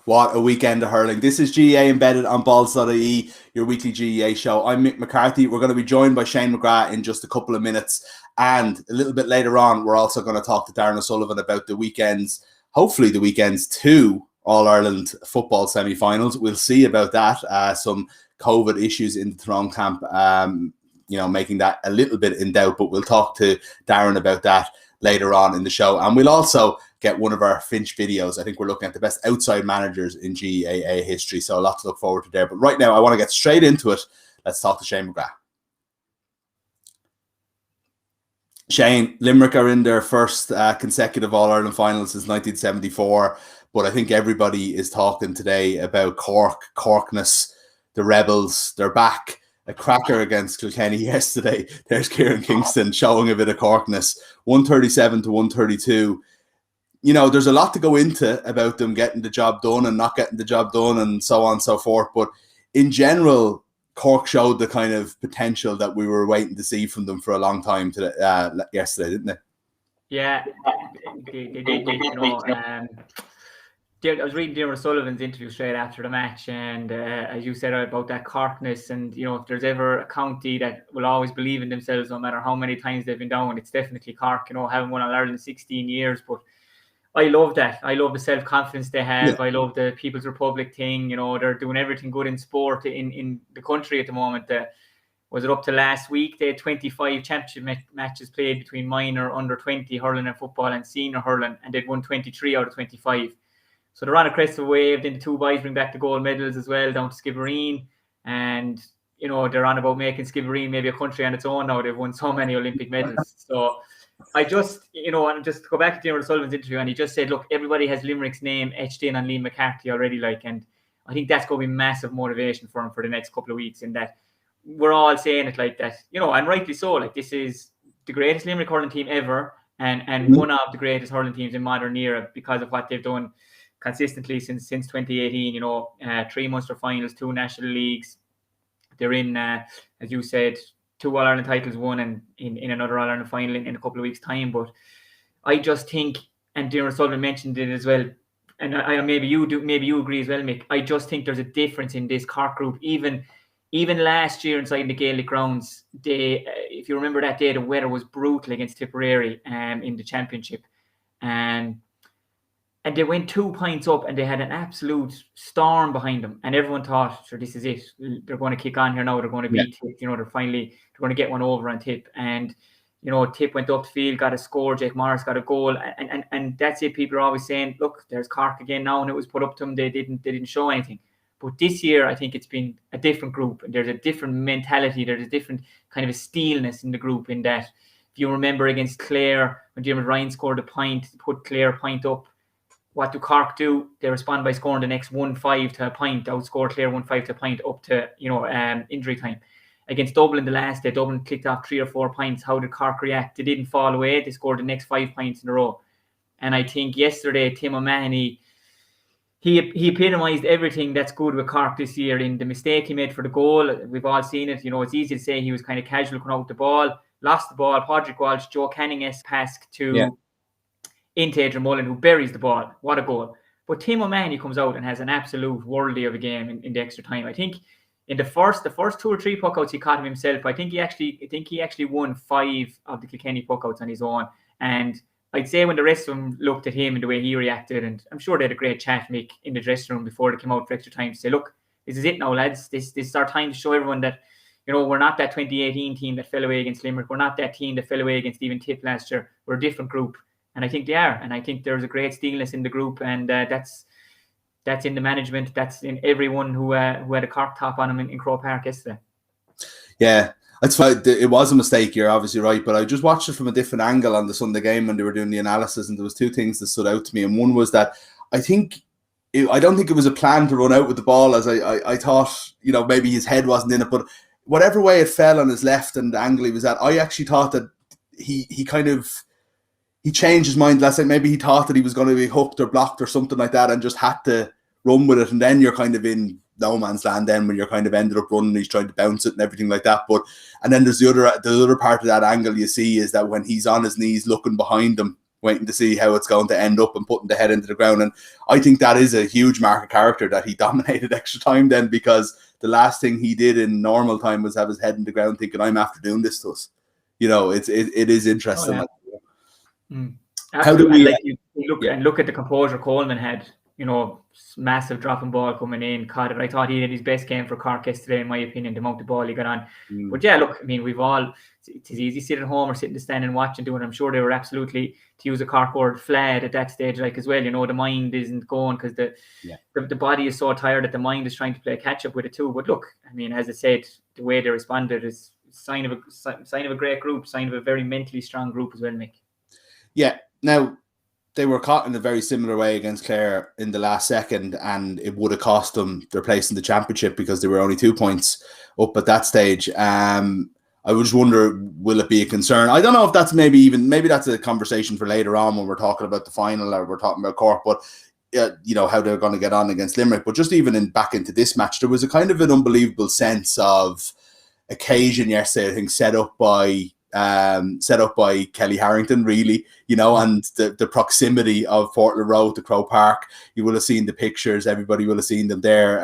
What a weekend of hurling. This is GAA Embedded on Balls.ie, your weekly GAA show. I'm Mick McCarthy. We're going to be joined by Shane McGrath in just a couple of minutes. And a little bit later on, we're also going to talk to Darran O'Sullivan about the weekends, hopefully the weekends, 2 All-Ireland football semi-finals. We'll see about that. Some COVID issues in the Tyrone camp, making that a little bit in doubt. But we'll talk to Darran about that later on in the show. And we'll also get one of our Fynch videos. I think we're looking at the best outside managers in GAA history. So a lot to look forward to there. But right now, I want to get straight into it. Let's talk to Shane McGrath. Shane, Limerick are in their first consecutive All-Ireland final since 1974. But I think everybody is talking today about Corkness, the Rebels. They're back. A cracker against Kilkenny yesterday. There's Kieran Kingston showing a bit of Corkness. 137 to 132. You know, there's a lot to go into about them getting the job done and not getting the job done and so on and so forth. But in general, Cork showed the kind of potential that we were waiting to see from them for a long time yesterday, didn't they? Yeah, they did. I was reading Darran O'Sullivan's interview straight after the match, and as you said about that Corkness, and if there's ever a county that will always believe in themselves no matter how many times they've been down, it's definitely Cork. Haven't won All-Ireland in 16 years, but I love that. I love the self-confidence they have. Yeah. I love the People's Republic thing. They're doing everything good in sport in the country at the moment. Was it up to last week? They had 25 championship matches played between minor, under 20 hurling and football and senior hurling, and they'd won 23 out of 25. So they're on a crest of a wave. Then the 2 boys bring back the gold medals as well down to Skibbereen. And, they're on about making Skibbereen maybe a country on its own now. They've won so many Olympic medals. So I just, and just to go back to Darran O'Sullivan's interview, and he just said, look, everybody has Limerick's name etched in on Mick McCarthy already, and I think that's going to be massive motivation for him for the next couple of weeks, in that we're all saying it like that, and rightly so, this is the greatest Limerick hurling team ever, and one of the greatest hurling teams in modern era because of what they've done consistently since 2018, 3 Munster finals, 2 national leagues. They're in, as you said, 2 All-Ireland titles won, and in another All-Ireland final in a couple of weeks' time. But I just think, and Darran O'Sullivan mentioned it as well, and I maybe you agree as well, Mick. I just think there's a difference in this Cork group. Even last year inside the Gaelic grounds, if you remember that day, the weather was brutal against Tipperary in the championship, and they went 2 points up, and they had an absolute storm behind them. And everyone thought, sure, this is it. They're going to kick on here now. They're going to beat Tip. They're going to get one over on Tip. And, Tip went up the field, got a score. Jake Morris got a goal. And that's it. People are always saying, look, there's Cork again now. And it was put up to them. They didn't show anything. But this year, I think it's been a different group. And there's a different mentality. There's a different kind of a steelness in the group, in that, if you remember against Clare, when Dermot Ryan scored a point, put Clare a point up, what do Cork do? They respond by scoring the next 1-5 to a point, outscore Clare 1-5 to a point up to, injury time. Against Dublin the last day, Dublin clicked off 3 or 4 points. How did Cork react? They didn't fall away. They scored the next 5 points in a row. And I think yesterday, Tim O'Mahony, he epitomised everything that's good with Cork this year in the mistake he made for the goal. We've all seen it. It's easy to say he was kind of casual coming out with the ball, lost the ball. Padraig Walsh, Joe Canning-esque pass to into Adrian Mullen, who buries the ball. What a goal. But Tim O'Mahony comes out and has an absolute worldie of a game in the extra time. I think in the first 2 or 3 puckouts he caught him himself. I think he actually won 5 of the Kilkenny puckouts on his own. And I'd say when the rest of them looked at him and the way he reacted, and I'm sure they had a great chat, Mick, in the dressing room before they came out for extra time to say, look, this is it now, lads. This is our time to show everyone that, we're not that 2018 team that fell away against Limerick. We're not that team that fell away against even Tip last year. We're a different group. And I think they are. And I think there's a great steelness in the group. And that's in the management. That's in everyone who had a Cork top on him in Croke Park yesterday. Yeah, that's why it was a mistake. You're obviously right. But I just watched it from a different angle on the Sunday game when they were doing the analysis. And there was 2 things that stood out to me. And one was that I don't think it was a plan to run out with the ball, as I thought, maybe his head wasn't in it. But whatever way it fell on his left and the angle he was at, I actually thought that he changed his mind last night. Maybe he thought that he was going to be hooked or blocked or something like that and just had to run with it. And then you're kind of in no man's land then when you're kind of ended up running. He's trying to bounce it and everything like that. And then there's the other part of that angle you see is that when he's on his knees looking behind him, waiting to see how it's going to end up and putting the head into the ground. And I think that is a huge mark of character that he dominated extra time then, because the last thing he did in normal time was have his head in the ground thinking, I'm after doing this to us. You know, it is interesting. Oh, yeah. How do Absolutely. we And like look at the composure Coleman had, you know, massive dropping ball coming in, caught it. I thought he did his best game for Cork yesterday, in my opinion, the amount of ball he got on. But yeah, look, I mean, it's easy sitting at home or sitting in the stand and watching, doing it. I'm sure they were absolutely, to use a Cork word, flat at that stage, like, as well. You know, the mind isn't going because the body is so tired that the mind is trying to play catch up with it too. But look, I mean, as I said, the way they responded is sign of a great group, sign of a very mentally strong group as well, Mick. Yeah. Now, they were caught in a very similar way against Clare in the last second, and it would have cost them their place in the championship because they were only 2 points up at that stage. I would just wonder, will it be a concern? I don't know if that's maybe that's a conversation for later on when we're talking about the final or we're talking about Cork, but you know, how they're going to get on against Limerick. But just even back into this match, there was a kind of an unbelievable sense of occasion yesterday, I think, set up by Kelly Harrington, really, you know, and the proximity of Portland Road to Croke Park. You will have seen the pictures. Everybody will have seen them there.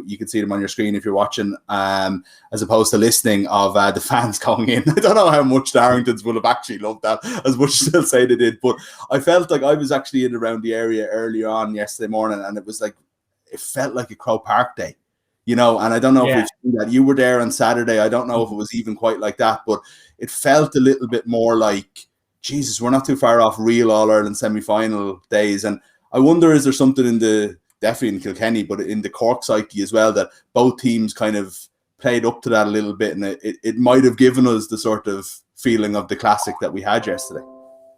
You can see them on your screen if you're watching, as opposed to listening, of the fans going in. I don't know how much the Harringtons would have actually loved that as much as they'll say they did, but I felt like I was actually in around the area earlier on yesterday morning, and it felt like a Croke Park day. You know, and I don't know if we've seen that. You were there on Saturday. I don't know if it was even quite like that, but it felt a little bit more like, Jesus, we're not too far off real All-Ireland semi-final days. And I wonder, is there something definitely in Kilkenny, but in the Cork psyche as well, that both teams kind of played up to that a little bit, and it might have given us the sort of feeling of the classic that we had yesterday.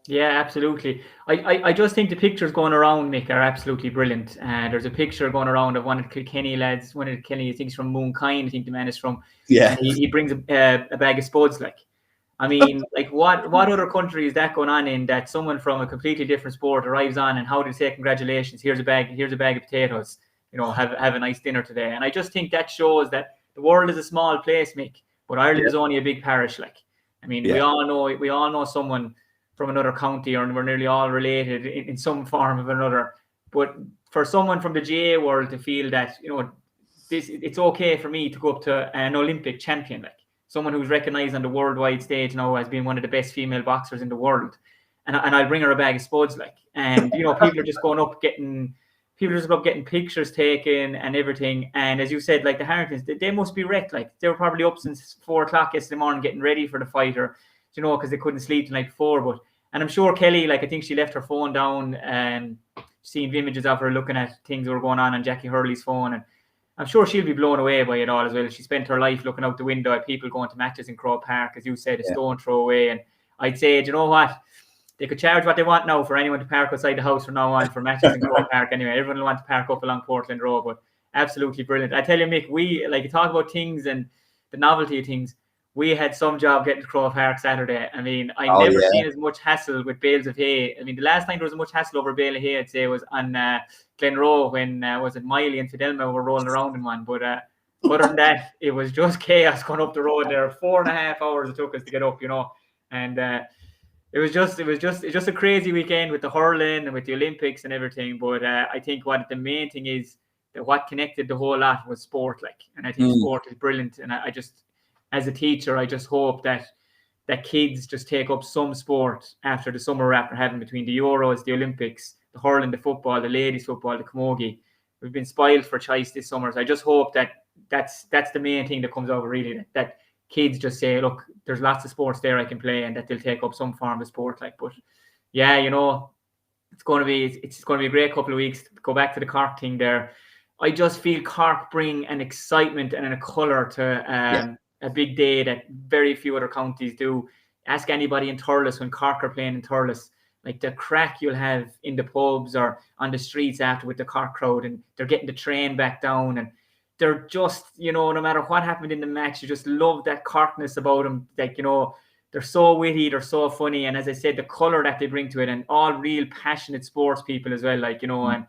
Yeah, absolutely. I just think the pictures going around, Mick, are absolutely brilliant. There's a picture going around of one of the Kilkenny lads, one of the Kilkenny, I think he's from Moonkind, I think the man is from. Yeah. And he brings a bag of spuds, like. I mean, like, what other country is that going on in, that someone from a completely different sport arrives on and how do they say congratulations, here's a bag of potatoes, you know, have a nice dinner today. And I just think that shows that the world is a small place, Mick, but Ireland is only a big parish, like. I mean, we all know someone from another county, or we're nearly all related in some form of another. But for someone from the GAA world to feel that, you know, it's okay for me to go up to an Olympic champion, like someone who's recognized on the worldwide stage now as being one of the best female boxers in the world, and I'll bring her a bag of spuds, like, and you know, people are just getting pictures taken and everything. And as you said, like, the Harringtons, they must be wrecked, like they were probably up since 4 o'clock yesterday morning getting ready for the fight, or, you know, because they couldn't sleep the night before. And I'm sure Kelly, like, I think she left her phone down and seeing images of her looking at things that were going on Jackie Hurley's phone, and I'm sure she'll be blown away by it all as well. She spent her life looking out the window at people going to matches in Croke Park, as you said, a stone throw away. And I'd say, do you know what? They could charge what they want now for anyone to park outside the house from now on for matches in Croke Park anyway. Everyone will want to park up along Portland Road, but absolutely brilliant. I tell you, Mick, we, like, talk about things and the novelty of things. We had some job getting to Croke Park Saturday. I mean, I never seen as much hassle with bales of hay. I mean, the last time there was as much hassle over a bale of hay, I'd say, was on Glenroe when was it Miley and Fidelma were rolling around in one. But other than that, it was just chaos going up the road there. 4.5 hours it took us to get up, you know. And it was just a crazy weekend with the hurling and with the Olympics and everything. But I think what the main thing is that what connected the whole lot was sport, like. And I think sport is brilliant. And I just, as a teacher, I just hope that kids just take up some sport after the summer after having between the Euros, the Olympics, the hurling, the football, the ladies football, the camogie. We've been spoiled for choice this summer. So I just hope that's the main thing that comes over, really, that kids just say, look, there's lots of sports there I can play, and that they'll take up some form of sport, like. But yeah, you know, it's going to be a great couple of weeks. Go back to the Cork thing there. I just feel Cork bring an excitement and a colour to a big day that very few other counties do. Ask anybody in Thurles when Cork are playing in Thurles, like the crack you'll have in the pubs or on the streets after with the Cork crowd, and they're getting the train back down, and they're just, you know, no matter what happened in the match, you just love that Corkness about them. Like, you know, they're so witty, they're so funny, and as I said, the colour that they bring to it, and all real passionate sports people as well, like, you know, and,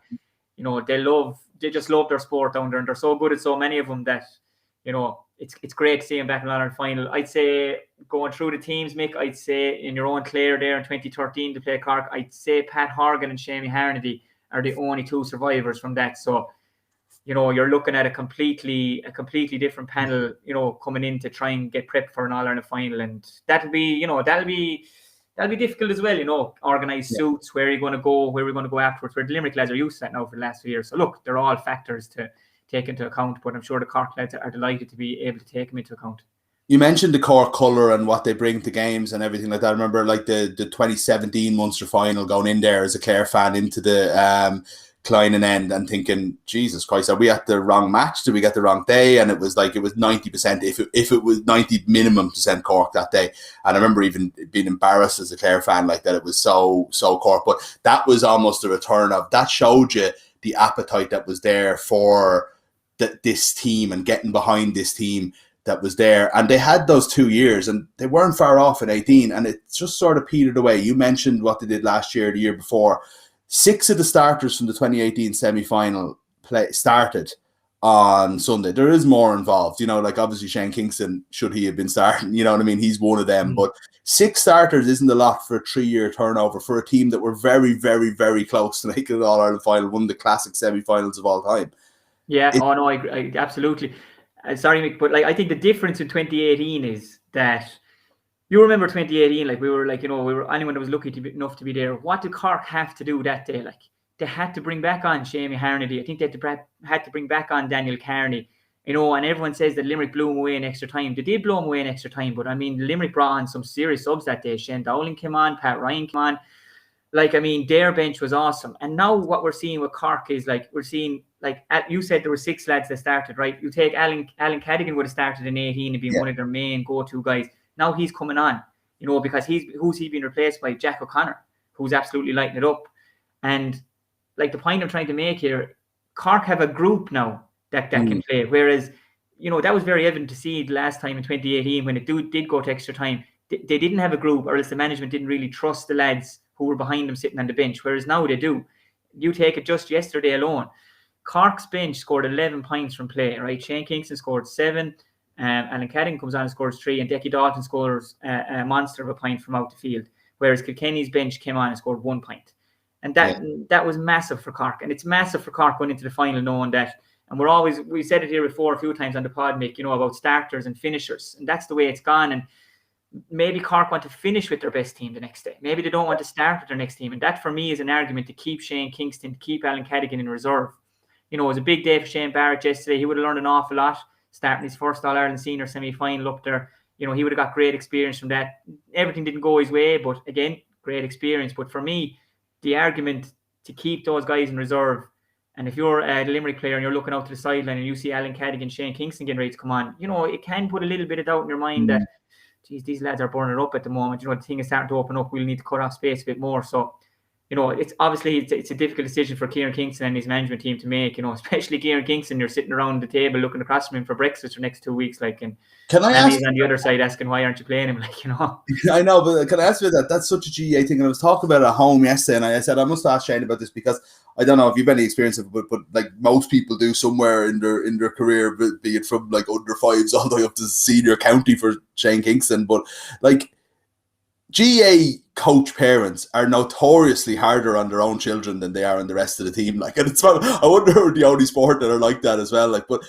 you know, they just love their sport down there, and they're so good at so many of them that, it's great to see him back in the All-Ireland final. I'd say going through the teams, Mick, I'd say in your own Clare there in 2013 to play Cork, I'd say Pat Horgan and Seamie Harnedy are the only two survivors from that. So, you're looking at a completely different panel, coming in to try and get prepped for an All-Ireland final. And that'll be difficult as well, organised suits, where are you going to go, where are we going to go afterwards, where the Limerick lads are used to that now for the last few years. So look, they're all factors to take into account, but I'm sure the Cork lads are delighted to be able to take them into account. You mentioned the Cork colour and what they bring to games and everything like that. I remember like the 2017 Munster final, going in there as a Clare fan into the Kleinen end and thinking, Jesus Christ, are we at the wrong match? Did we get the wrong day? And it was 90%, if it was 90 minimum % Cork that day. And I remember even being embarrassed as a Clare fan, like that it was so Cork. But that was almost a return of, that showed you the appetite that was there for this team and getting behind this team that was there. And they had those 2 years and they weren't far off in 18, and it just sort of petered away. You mentioned what they did last year, the year before. 6 of the starters from the 2018 semi-final started on Sunday. There is more involved, like obviously Shane Kingston, should he have been starting, you know what I mean? He's one of them. But 6 starters isn't a lot for a 3-year turnover for a team that were very, very, very close to making an All-Ireland final, one of the classic semi-finals of all time. Yeah, I agree, absolutely. Sorry, Mick, but I think the difference in 2018 is that you remember 2018, we were anyone that was lucky enough to be there. What did Cork have to do that day? They had to bring back on Seamie Harnedy. I think they had to bring back on Daniel Carney. And everyone says that Limerick blew him away in extra time. They did blow him away in extra time, but Limerick brought on some serious subs that day. Shane Dowling came on, Pat Ryan came on. Their bench was awesome. And now what we're seeing with Cork is we're seeing, you said there were 6 lads that started, right? You take Alan Cadigan would have started in 18 and been one of their main go-to guys. Now he's coming on, because who's he being replaced by? Jack O'Connor, who's absolutely lighting it up. And the point I'm trying to make here, Cork have a group now that can play. Whereas, that was very evident to see the last time in 2018 when it did go to extra time. They didn't have a group, or else the management didn't really trust the lads who were behind them sitting on the bench. Whereas now they do. You take it just yesterday alone. Cork's bench scored 11 points from play, right? Shane Kingston scored 7. Alan Cadigan comes on and scores 3, and Decky Dalton scores a monster of a point from out the field. Whereas Kilkenny's bench came on and scored 1 point. And that was massive for Cork. And it's massive for Cork going into the final knowing that. And we said it here before a few times on the pod, Mick, about starters and finishers. And that's the way it's gone. And maybe Cork want to finish with their best team the next day. Maybe they don't want to start with their next team. And that, for me, is an argument to keep Shane Kingston, to keep Alan Cadigan in reserve. It was a big day for Shane Barrett yesterday. He would have learned an awful lot, starting his first All-Ireland senior semi-final up there. He would have got great experience from that. Everything didn't go his way, but again, great experience. But for me, the argument to keep those guys in reserve, and if you're a Limerick player and you're looking out to the sideline and you see Alan Cadigan, Shane Kingston getting ready to come on, it can put a little bit of doubt in your mind that, geez, these lads are burning up at the moment. The thing is starting to open up. We'll need to cut off space a bit more. So, it's obviously it's a difficult decision for Kieran Kingston and his management team to make. Especially Kieran Kingston, you're sitting around the table looking across from him for breakfast for the next 2 weeks, and can I ask? He's on the other side asking why aren't you playing him, I know, but can I ask you that? That's such a GAA thing. And I was talking about it at home yesterday, and I said I must ask Shane about this because I don't know if you've any experience of it, but most people do somewhere in their career, be it from under fives all the way up to senior county for Shane Kingston, but GAA coach parents are notoriously harder on their own children than they are on the rest of the team. And it's I wonder if we're the only sport that are like that as well. But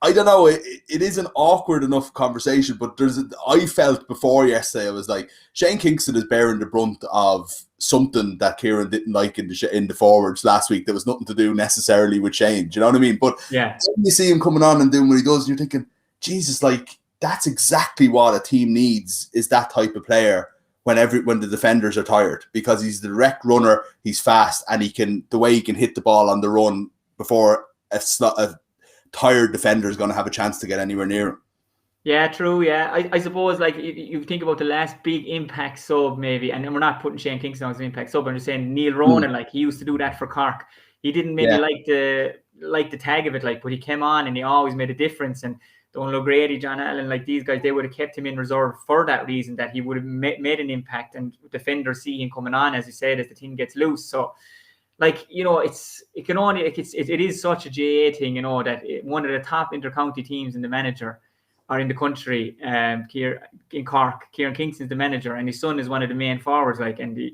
I don't know. It is an awkward enough conversation. But I felt before yesterday, I was like, Shane Kingston is bearing the brunt of something that Kieran didn't like in the forwards last week. That was nothing to do necessarily with Shane. Do you know what I mean? But yeah, you see him coming on and doing what he does, and you're thinking, Jesus, that's exactly what a team needs, is that type of player when the defenders are tired, because he's the direct runner, he's fast, and the way he can hit the ball on the run before a tired defender is going to have a chance to get anywhere near him. Yeah, true. Yeah, I suppose you think about the last big impact sub maybe, and we're not putting Shane Kingston as an impact sub. I'm just saying Neil Ronan, he used to do that for Cork. He didn't maybe like the tag of it, but he came on and he always made a difference. And Donald O'Grady, John Allen, these guys, they would have kept him in reserve for that reason, that he would have made an impact, and defenders see him coming on, as you said, as the team gets loose. So, like, you know, it can only, like, it is such a GAA thing, you know, that one of the top inter-county teams in the manager are in the country, in Cork. Kieran Kingston's the manager, and his son is one of the main forwards. Like, and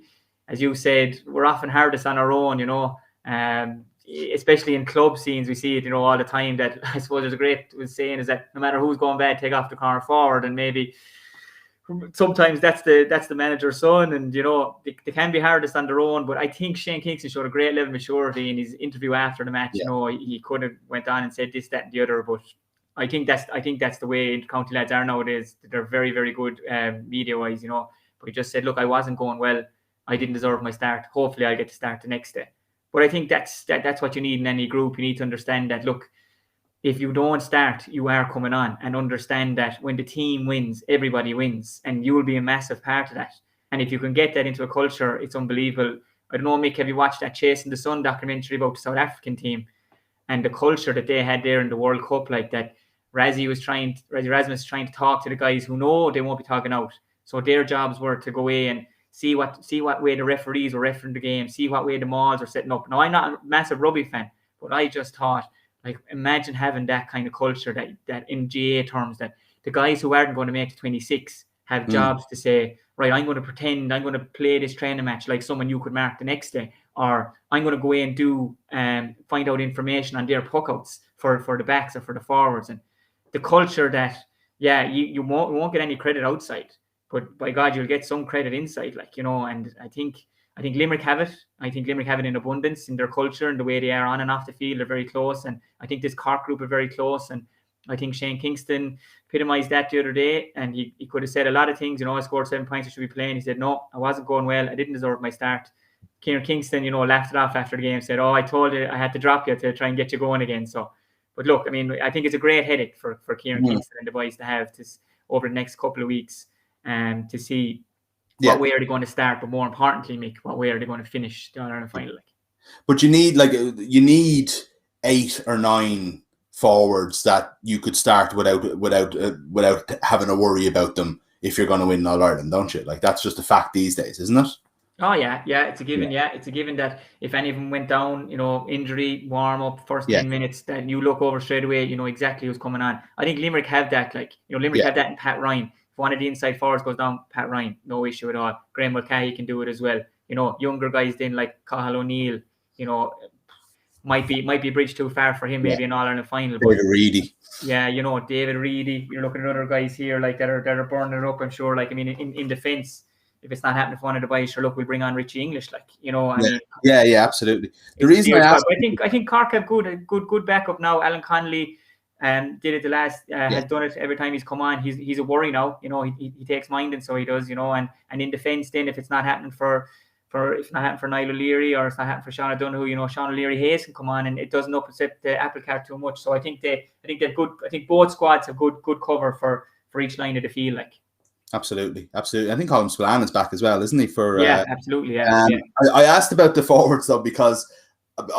as you said, we're often hardest on our own, you know, especially in club scenes. We see it, you know, all the time. That I suppose there's a great saying is that no matter who's going bad, take off the corner forward, and maybe sometimes that's the manager's son, and you know they can be hardest on their own. But I think Shane Kingston showed a great level of maturity in his interview after the match. You know, he could have went on and said this, that, and the other, but I think that's the way county lads are nowadays. They're very, very good media wise, you know. But he just said, look, I wasn't going well. I didn't deserve my start. Hopefully I'll get to start the next day. But I think that's what you need in any group. You need to understand that, look, if you don't start, you are coming on, and understand that when the team wins, everybody wins, and you will be a massive part of that. And if you can get that into a culture, it's unbelievable. I don't know, Mick, have you watched that Chasing the Sun documentary about the South African team and the culture that they had there in the World Cup? Like that, Razzie Erasmus trying to talk to the guys who know they won't be talking out. So their jobs were to go away and see what way the referees were refereeing the game, see what way the mauls are setting up. Now, I'm not a massive rugby fan, but I just thought, like, imagine having that kind of culture that in GAA terms, that the guys who aren't going to make the 26 have jobs to say, right, I'm going to pretend I'm going to play this training match like someone you could mark the next day, or I'm going to go away and do find out information on their puckouts for the backs or for the forwards. And the culture that, you won't get any credit outside, but by God, you'll get some credit inside, like, you know. And I think Limerick have it. I think Limerick have it in abundance in their culture and the way they are on and off the field. They're very close. And I think this Cork group are very close. And I think Shane Kingston epitomised that the other day. And he could have said a lot of things, you know, I scored 7 points, I should be playing. He said, no, I wasn't going well. I didn't deserve my start. Kieran Kingston, you know, laughed it off after the game, said, I told you I had to drop you to try and get you going again. So, but look, I mean, I think it's a great headache for Kieran Kingston and the boys to have this over the next couple of weeks, to see what way are they going to start, but more importantly, Mick, what way are they going to finish the All-Ireland final? Like, but you need 8 or 9 forwards that you could start without having to worry about them if you're going to win All-Ireland, don't you? Like, that's just a fact these days, isn't it? Oh yeah, it's a given. Yeah, it's a given that if any of them went down, you know, injury, warm up, first 10 minutes, then you look over straight away, you know exactly who's coming on. I think Limerick have that, like, you know, Limerick have that in Pat Ryan. If one of the inside forwards goes down, Pat Ryan, no issue at all. Graham Mulcahy can do it as well. You know, younger guys then like Cathal O'Neill, you know, might be a bridge too far for him, maybe an All-Ireland final. David Reedy. Yeah, you know, David Reedy. You're looking at other guys here like that are burning it up, I'm sure. Like, I mean, in defence, if it's not happening for one of the boys, sure, look, we'll bring on Richie English. Like, you know, I mean, absolutely. The reason I think Cork have good backup now. Alan Connolly did it the last has done it every time he's come on. He's a worry now. You know, he takes mind, and so he does. You know, and in defence, then if it's not happening for Niall O'Leary, or it's not happening for Sean O'Donoghue, you know, Sean O'Leary Hayes can come on, and it doesn't upset the apple cart too much. So I think they're good. I think both squads have good cover for each line of the field, like. Absolutely. I think Colin Spillane is back as well, isn't he? Absolutely. Yeah. I asked about the forwards though, because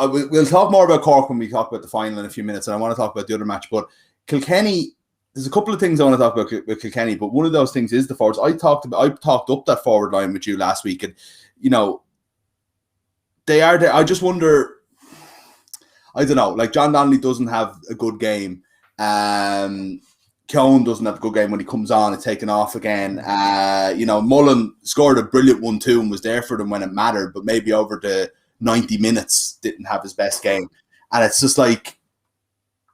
we'll talk more about Cork when we talk about the final in a few minutes, and I want to talk about the other match. But Kilkenny, there's a couple of things I want to talk about with Kilkenny, but one of those things is the forwards. I talked up that forward line with you last week, and you know, they are there. I just wonder, I don't know, like John Donnelly doesn't have a good game. Keown doesn't have a good game when he comes on. It's taken off again. You know, Mullen scored a brilliant 1-2 and was there for them when it mattered, but maybe over the 90 minutes didn't have his best game. And it's just like,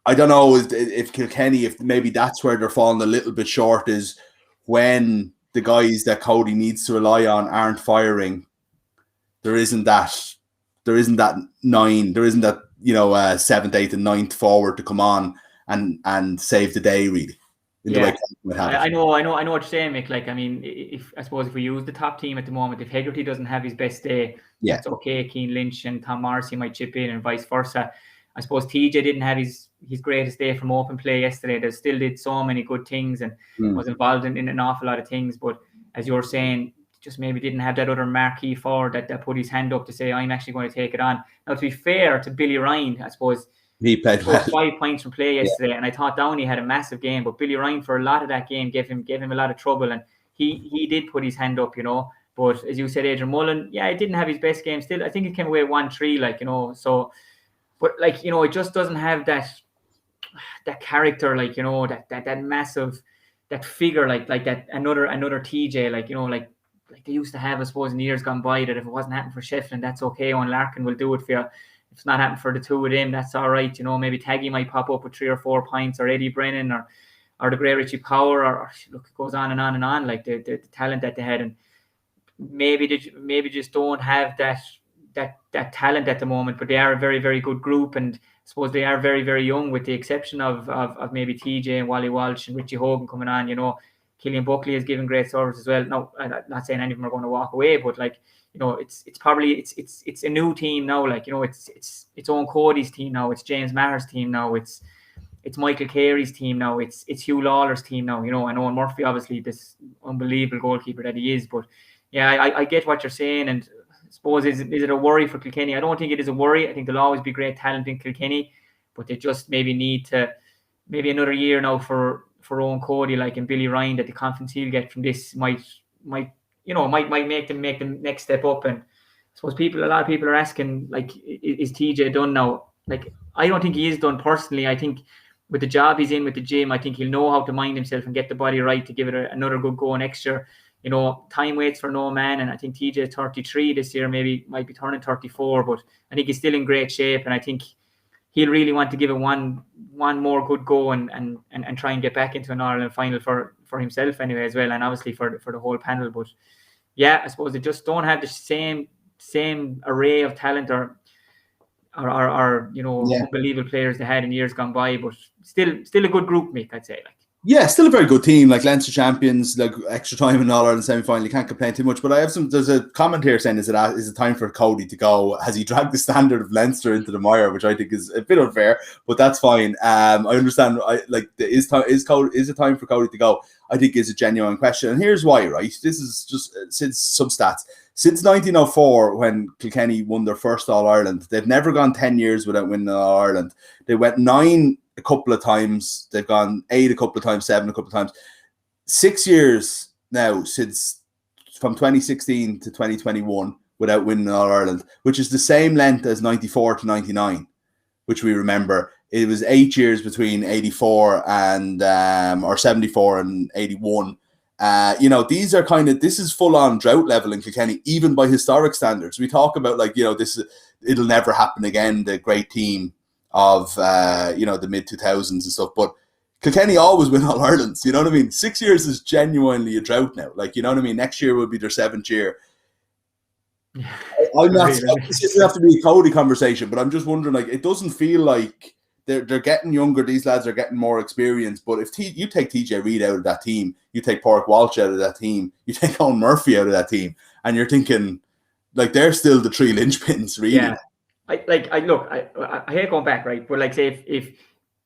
I don't know if Kilkenny, if maybe that's where they're falling a little bit short, is when the guys that Cody needs to rely on aren't firing. There isn't that 9. There isn't that, you know, 7th, 8th, and 9th forward to come on and save the day, really. I know what you're saying, Mick. Like, I mean, if we use the top team at the moment, if Hegarty doesn't have his best day, that's okay. Keane Lynch and Tom Morrissey might chip in, and vice versa. I suppose TJ didn't have his greatest day from open play yesterday. They still did so many good things and was involved in an awful lot of things. But as you're saying, just maybe didn't have that other marquee forward that put his hand up to say, I'm actually going to take it on. Now, to be fair to Billy Ryan, I suppose, he played well. 5 points from play yesterday, and I thought Downey had a massive game, but Billy Ryan for a lot of that game gave him a lot of trouble, and he did put his hand up, you know. But as you said, Adrian Mullen, yeah, he didn't have his best game. Still, I think it came away 1-3, like, you know. So, but like, you know, it just doesn't have that character, like, you know, that massive, that figure, like that another TJ, like, you know, like they used to have, I suppose, in years gone by, that if it wasn't happening for Shefflin, that's okay. Owen Larkin will do it for you. If it's not happening for the two of them, that's all right. You know, maybe Taggy might pop up with 3 or 4 points, or Eddie Brennan, or the great Richie Power, or look, it goes on and on and on, like the talent that they had. And maybe just don't have that talent at the moment, but they are a very, very good group, and I suppose they are very, very young, with the exception of maybe TJ and Wally Walsh and Richie Hogan coming on. You know, Killian Buckley has given great service as well. No, I'm not saying any of them are going to walk away, but like, you know, it's probably it's a new team now. Like, you know, it's Owen Cody's team now. It's James Maher's team now. It's Michael Carey's team now. It's Hugh Lawler's team now. You know, and Owen Murphy, obviously, this unbelievable goalkeeper that he is. But yeah, I get what you're saying, and I suppose is it a worry for Kilkenny? I don't think it is a worry. I think there'll always be great talent in Kilkenny, but they just maybe need to another year now for Owen Cody, like, and Billy Ryan, that the confidence he'll get from this might make them next step up. And I suppose a lot of people are asking, like, is TJ done now? Like, I don't think he is done personally. I think with the job he's in with the gym, I think he'll know how to mind himself and get the body right to give it another good go next year. You know, time waits for no man, and I think TJ is 33 this year, maybe might be turning 34, but I think he's still in great shape, and I think he'll really want to give it one more good go and try and get back into an Ireland final for himself anyway as well, and obviously for the whole panel. But yeah, I suppose they just don't have the same array of talent or you know, unbelievable players they had in years gone by, but still a good group, Mick, I'd say. Like, yeah, still a very good team, like Leinster champions, like extra time in All-Ireland semi-final. You can't complain too much. But there's a comment here saying, is it time for Cody to go? Has he dragged the standard of Leinster into the mire, which I think is a bit unfair, but that's fine. I understand. Is it time for Cody to go? I think is a genuine question, and here's why. Right, this is just since some stats. Since 1904, when Kilkenny won their first All-Ireland, they've never gone 10 years without winning All-Ireland. They went 9 a couple of times. They've gone 8 a couple of times, 7 a couple of times. 6 years now since from 2016 to 2021 without winning All-Ireland, which is the same length as 94 to 99, which we remember. It was 8 years between 84 and or 74 and 81. You know, these are this is full on drought level in Kilkenny, even by historic standards. We talk about, like, you know, it'll never happen again, the great team of you know, the mid 2000s and stuff, but Kilkenny always win All Irelands. You know what I mean? 6 years is genuinely a drought now. Like, you know what I mean? Next year will be their 7th year. I'm not. This doesn't have to be a Cody conversation, but I'm just wondering. Like, it doesn't feel like they're getting younger. These lads are getting more experience. But if you take TJ Reid out of that team, you take Pádraig Walsh out of that team, you take Owen Murphy out of that team, and you're thinking, like, they're still the 3 linchpins, really. Yeah. I hate going back, right? But like, say if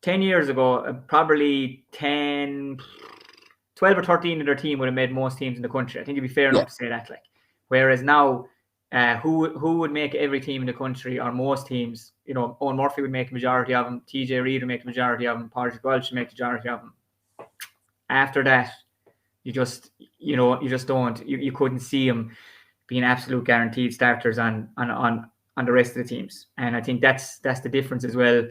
10 years ago, probably 10, 12 or 13 of their team would have made most teams in the country. I think it'd be fair enough to say that. Like, whereas now, who would make every team in the country, or most teams? You know, Owen Murphy would make a majority of them. TJ Reid would make a majority of them. Pádraig Walsh would make a majority of them. After that, you just don't. You couldn't see them being absolute guaranteed starters on the rest of the teams, and I think that's the difference as well.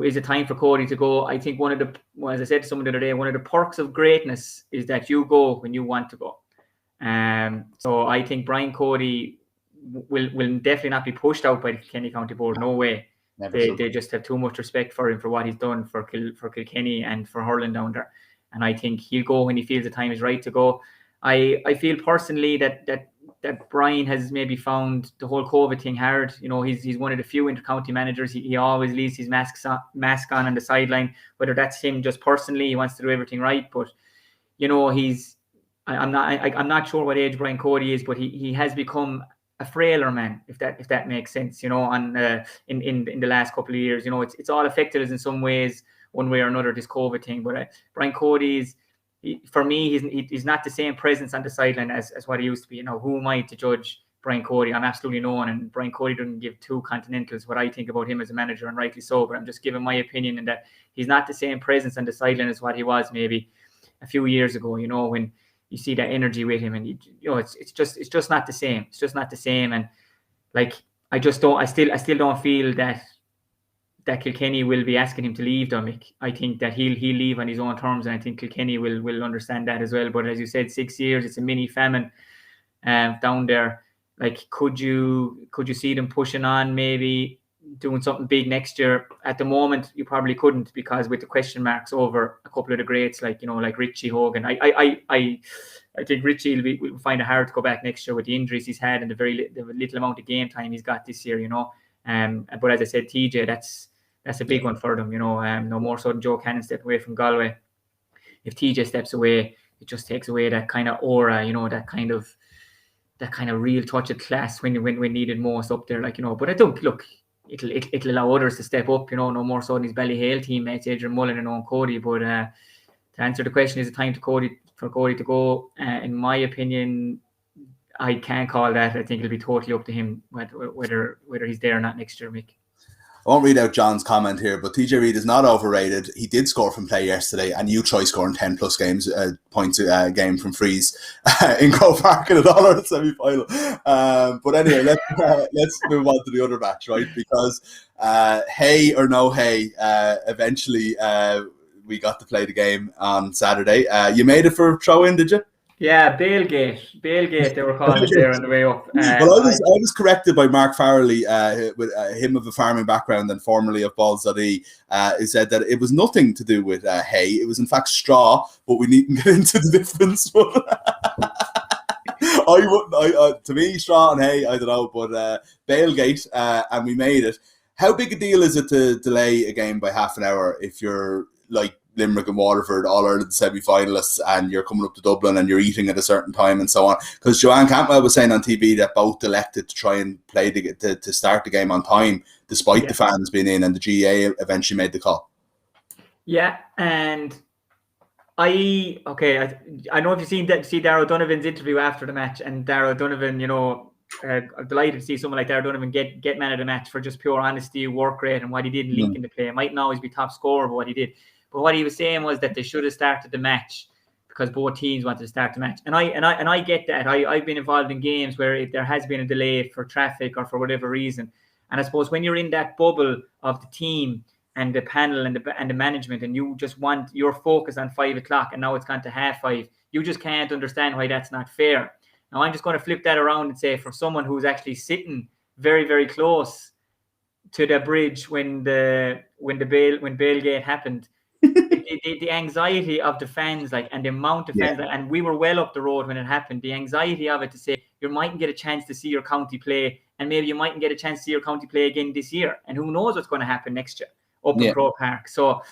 Is it time for Cody to go? I think as I said to someone the other day, one of the perks of greatness is that you go when you want to go. So I think Brian Cody will definitely not be pushed out by the Kilkenny County Board. No way. They just have too much respect for him for what he's done for Kilkenny and for hurling down there. And I think he'll go when he feels the time is right to go. I feel personally that Brian has maybe found the whole COVID thing hard. You know, he's one of the few intercounty managers. He always leaves his mask on the sideline. Whether that's him just personally, he wants to do everything right. But you know, I'm not sure what age Brian Cody is, but he has become a frailer man, if that makes sense. You know, on in the last couple of years, you know, it's all affected us in some ways, one way or another, this COVID thing. But Brian Cody is. For me, he's not the same presence on the sideline as what he used to be. You know, who am I to judge Brian Cody? I'm absolutely no one, and Brian Cody doesn't give 2 continentals what I think about him as a manager, and rightly so. But I'm just giving my opinion in that he's not the same presence on the sideline as what he was maybe a few years ago. You know, when you see that energy with him, and it's just not the same. It's just not the same, and like I still don't feel that Kilkenny will be asking him to leave, Dominic. I think that he'll leave on his own terms, and I think Kilkenny will understand that as well. But as you said, 6 years, it's a mini famine down there. Like, could you see them pushing on, maybe doing something big next year? At the moment, you probably couldn't, because with the question marks over a couple of the greats, like like Richie Hogan. I think Richie will find it hard to go back next year with the injuries he's had and the little amount of game time he's got this year. But as I said, TJ, that's a big one for them. No more so than Joe Cannon stepping away from Galway. If TJ steps away, it just takes away that kind of aura, that kind of real touch of class when needed most up there, But I don't look. It'll allow others to step up, no more so than his Ballyhale teammates, Adrian Mullen and Owen Cody. But to answer the question, is it time for Cody to go? In my opinion, I can't call that. I think it'll be totally up to him whether he's there or not next year, Mick. I won't read out John's comment here, but TJ Reid is not overrated. He did score from play yesterday, and you try scoring 10 plus points a game from frees in Croke Park in a $1 semi-final. But anyway, let's move on to the other match, right? Because hey or no hey, eventually we got to play the game on Saturday. You made it for throw-in, did you? Yeah, Bailgate, they were calling it there on the way up. Well, I was corrected by Mark Farrelly, with him of a farming background and formerly of Balls.ie. He said that it was nothing to do with hay. It was in fact straw, but we needn't get into the difference. To me, straw and hay, I don't know, but Bailgate, and we made it. How big a deal is it to delay a game by half an hour if you're like Limerick and Waterford, All-Ireland semi-finalists, and you're coming up to Dublin and you're eating at a certain time and so on? Because Joanne Cantwell was saying on TV that both elected to try and play to start the game on time, despite the fans being in, and the GAA eventually made the call. Yeah, and I know if you see Darran O'Sullivan's interview after the match, and Darran O'Sullivan, I'm delighted to see someone like Darran O'Sullivan get man of the match for just pure honesty, work rate, and what he did in linking the play. It mightn't always be top scorer, but what he did. But what he was saying was that they should have started the match because both teams wanted to start the match. And I get that. I've been involved in games where there has been a delay for traffic or for whatever reason. And I suppose when you're in that bubble of the team and the panel and the management, and you just want your focus on 5 o'clock, and now it's gone to 5:30, you just can't understand why that's not fair. Now I'm just going to flip that around and say, for someone who's actually sitting very, very close to the bridge when Bailgate happened, the anxiety of the fans, and the amount of fans, and we were well up the road when it happened. The anxiety of it, to say you mightn't get a chance to see your county play, and maybe you mightn't get a chance to see your county play again this year, and who knows what's going to happen next year up in Croke Park. So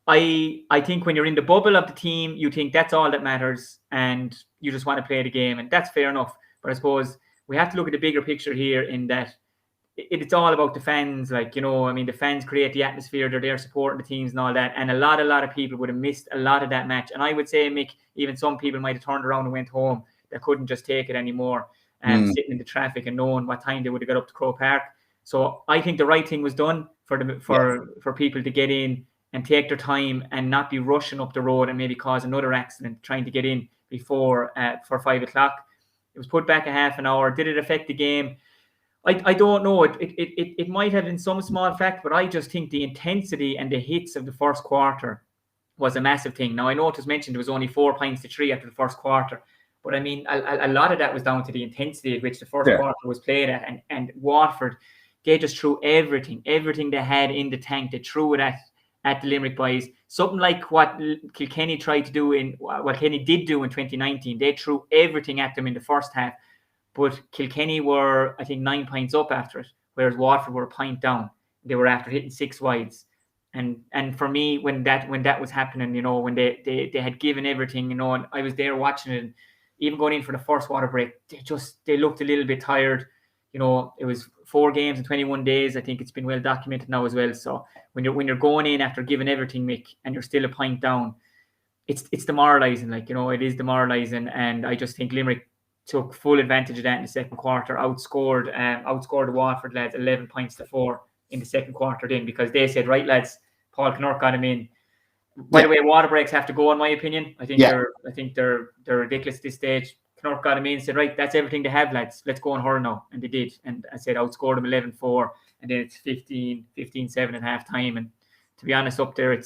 I think when you're in the bubble of the team, you think that's all that matters, and you just want to play the game, and that's fair enough. But I suppose we have to look at the bigger picture here, in that it's all about the fans. The fans create the atmosphere. They're there supporting the teams and all that. And a lot of people would have missed a lot of that match. And I would say, Mick, even some people might have turned around and went home. They couldn't just take it anymore, sitting in the traffic and knowing what time they would have got up to Croke Park. So I think the right thing was done for people to get in and take their time and not be rushing up the road and maybe cause another accident trying to get in before for 5 o'clock. It was put back a half an hour. Did it affect the game? I don't know. It might have in some small fact, but I just think the intensity and the hits of the first quarter was a massive thing. Now, I know it was mentioned there was only 4 points to 3 after the first quarter, but I mean, a lot of that was down to the intensity at which the first quarter was played at. And Waterford, they just threw everything they had in the tank. They threw it at the Limerick boys. Something like what Kilkenny tried to do what Kenny did do in 2019. They threw everything at them in the first half. But Kilkenny were, I think, 9 points up after it, whereas Waterford were a point down. They were after hitting 6 wides. And for me, when that was happening, when they had given everything, and I was there watching it, and even going in for the first water break, they looked a little bit tired. It was 4 games in 21 days. I think it's been well documented now as well. So when you're going in after giving everything, Mick, and you're still a point down, it's demoralising. It is demoralising. And I just think Limerick took full advantage of that in the second quarter, outscored the Waterford lads 11 points to 4 in the second quarter then, because they said, right lads, Paul Kinnock got him in, By the way, water breaks have to go, in my opinion. I think Yeah. they're ridiculous at this stage. Knock got him in and said, right, that's everything they have, lads. Let's go on hurl now. And they did. And I said, outscored them 11-4. And then it's 15-7 at half time. And to be honest, up there, it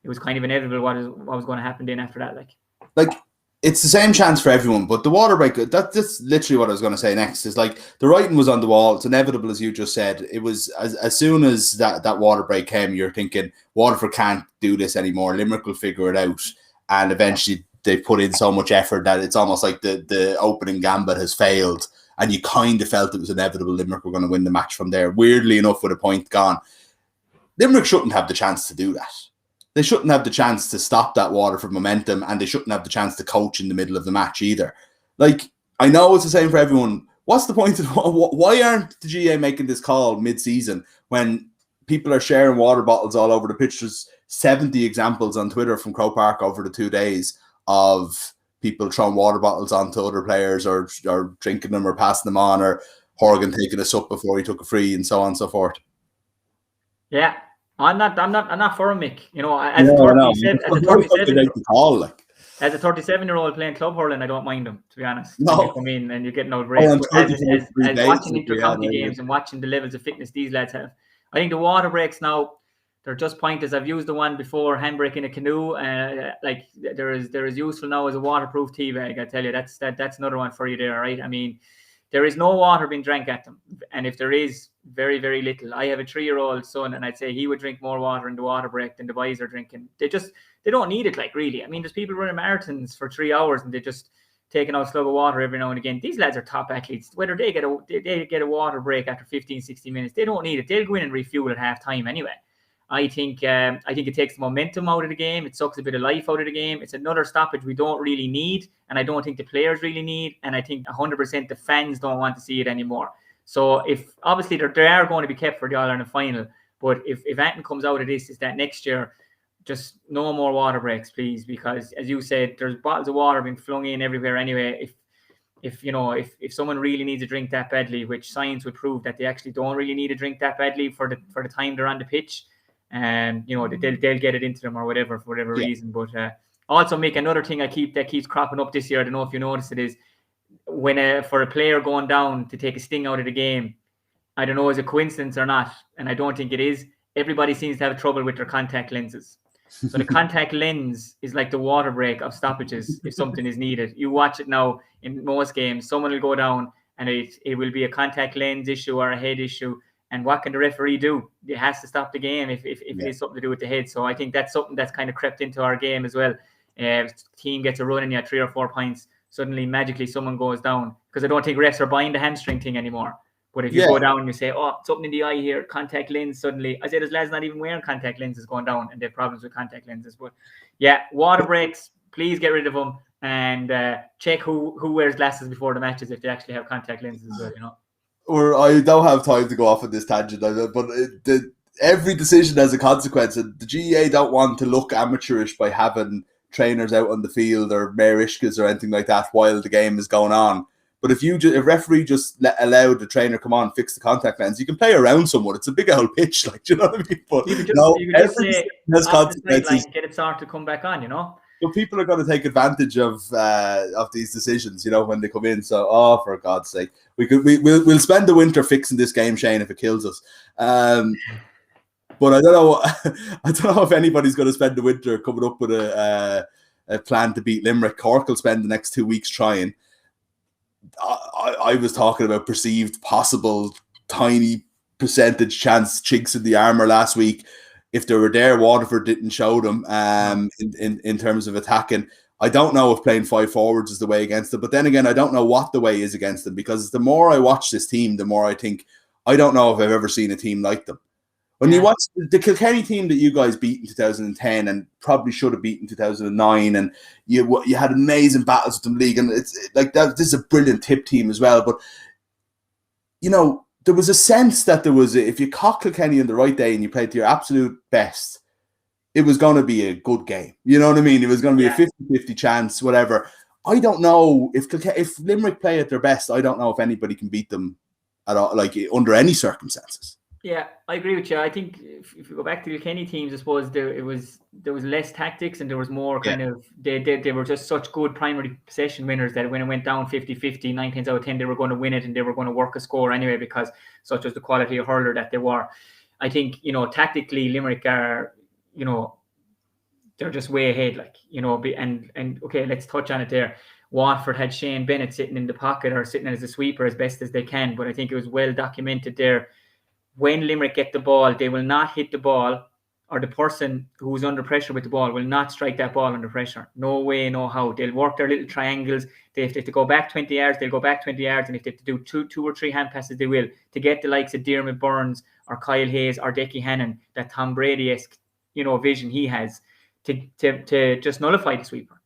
was kind of inevitable what was going to happen then after that. Like it's the same chance for everyone, but the water break, that's literally what I was going to say next, is like the writing was on the wall. It's inevitable, as you just said. It was as soon as that water break came, you're thinking Waterford can't do this anymore. Limerick will figure it out. And eventually they put in so much effort that it's almost like the opening gambit has failed. And you kind of felt it was inevitable Limerick were going to win the match from there. Weirdly enough, with a point gone, Limerick shouldn't have the chance to do that. They shouldn't have the chance to stop that Waterford momentum, and they shouldn't have the chance to coach in the middle of the match either. Like, I know it's the same for everyone. What's the point of why aren't the GAA making this call mid-season when people are sharing water bottles all over the pitch? There's 70 examples on Twitter from Croke Park over the 2 days of people throwing water bottles onto other players or drinking them or passing them on, or Horgan taking a sup before he took a free, and so on and so forth. Yeah. I'm not for him, Mick. You know, as a 37-year-old playing club hurling, I don't mind him, to be honest. No. You come in and you're getting out breaks. As watching inter-county games and watching the levels of fitness these lads have, I think the water breaks now, they're just pointless. I've used the one before, handbrake in a canoe. Like there is useful now as a waterproof tea bag. I tell you, that's another one for you there, right? I mean, there is no water being drank at them, and if there is, very, very little. I have a 3-year-old son, and I'd say he would drink more water in the water break than the boys are drinking. They don't need it, like, really. I mean, there's people running marathons for 3 hours and they're just taking out a slug of water every now and again. These lads are top athletes. Whether they get a water break after 15, 60 minutes, they don't need it. They'll go in and refuel at half time anyway. I think it takes the momentum out of the game. It sucks a bit of life out of the game. It's another stoppage we don't really need, and I don't think the players really need, and I think 100% the fans don't want to see it anymore. So if obviously they are going to be kept for the All-Ireland final, but if anything comes out of this is that next year, just no more water breaks, please, because as you said, there's bottles of water being flung in everywhere anyway. If someone really needs a drink that badly, which science would prove that they actually don't really need a drink that badly for the time they're on the pitch, and they'll get it into them or whatever for whatever reason. But also, Mick, another thing that keeps cropping up this year, I don't know if you noticed it, is when for a player going down to take a sting out of the game, I don't know, is it a coincidence or not, and I don't think it is, everybody seems to have trouble with their contact lenses. So the contact lens is like the water break of stoppages if something is needed. You watch it now in most games, someone will go down and it will be a contact lens issue or a head issue. And what can the referee do? It has to stop the game if it is something to do with the head. So I think that's something that's kind of crept into our game as well. If the team gets a run and you have 3 or 4 points, suddenly magically someone goes down. Because I don't think refs are buying the hamstring thing anymore. But if you go down and you say, oh, something in the eye here, contact lens, suddenly, I say there's lads not even wearing contact lenses going down and they have problems with contact lenses. But yeah, water breaks, please get rid of them and check who wears glasses before the matches if they actually have contact lenses as well, Or I don't have time to go off on this tangent, but every decision has a consequence, and the GAA don't want to look amateurish by having trainers out on the field or Mayor Ishkas or anything like that while the game is going on. But if referee just allow the trainer come on, fix the contact lens, you can play around someone. It's a big old pitch, like, do you know what I mean? But you could just say, has consequences. Get it started to come back on, But people are going to take advantage of these decisions, when they come in. So, for God's sake, we'll spend the winter fixing this game, Shane, if it kills us. But I don't know. I don't know if anybody's going to spend the winter coming up with a plan to beat Limerick. Cork will spend the next 2 weeks trying. I was talking about perceived, possible, tiny percentage chance chinks in the armour last week. If they were there, Waterford didn't show them in terms of attacking. I don't know if playing 5 forwards is the way against them. But then again, I don't know what the way is against them, because the more I watch this team, the more I think, I don't know if I've ever seen a team like them. When you watch the Kilkenny team that you guys beat in 2010 and probably should have beaten in 2009, and you had amazing battles with them league, and it's like that. This is a brilliant tip team as well. But there was a sense that if you caught Kilkenny on the right day and you played to your absolute best, it was going to be a good game. You know what I mean? It was going to be a 50-50 chance, whatever. I don't know if Limerick play at their best. I don't know if anybody can beat them at all, like under any circumstances. Yeah, I agree with you. I think if you go back to the Kilkenny teams, I suppose there was less tactics and there was more Yeah. kind of they were just such good primary possession winners that when it went down 50-50, 9 times out of 10 they were going to win it and they were going to work a score anyway because such was the quality of hurler that they were. I think, tactically Limerick are, they're just way ahead, and okay, let's touch on it there. Waterford had Shane Bennett sitting in the pocket or sitting as a sweeper as best as they can, but I think it was well documented there. When Limerick get the ball, they will not hit the ball, or the person who's under pressure with the ball will not strike that ball under pressure. No way, no how. They'll work their little triangles. If they have to go back 20 yards, they'll go back 20 yards. And if they have to do two or three hand passes, they will. To get the likes of Diarmaid Byrnes or Kyle Hayes or Decky Hannon, that Tom Brady-esque, vision he has to just nullify the sweeper.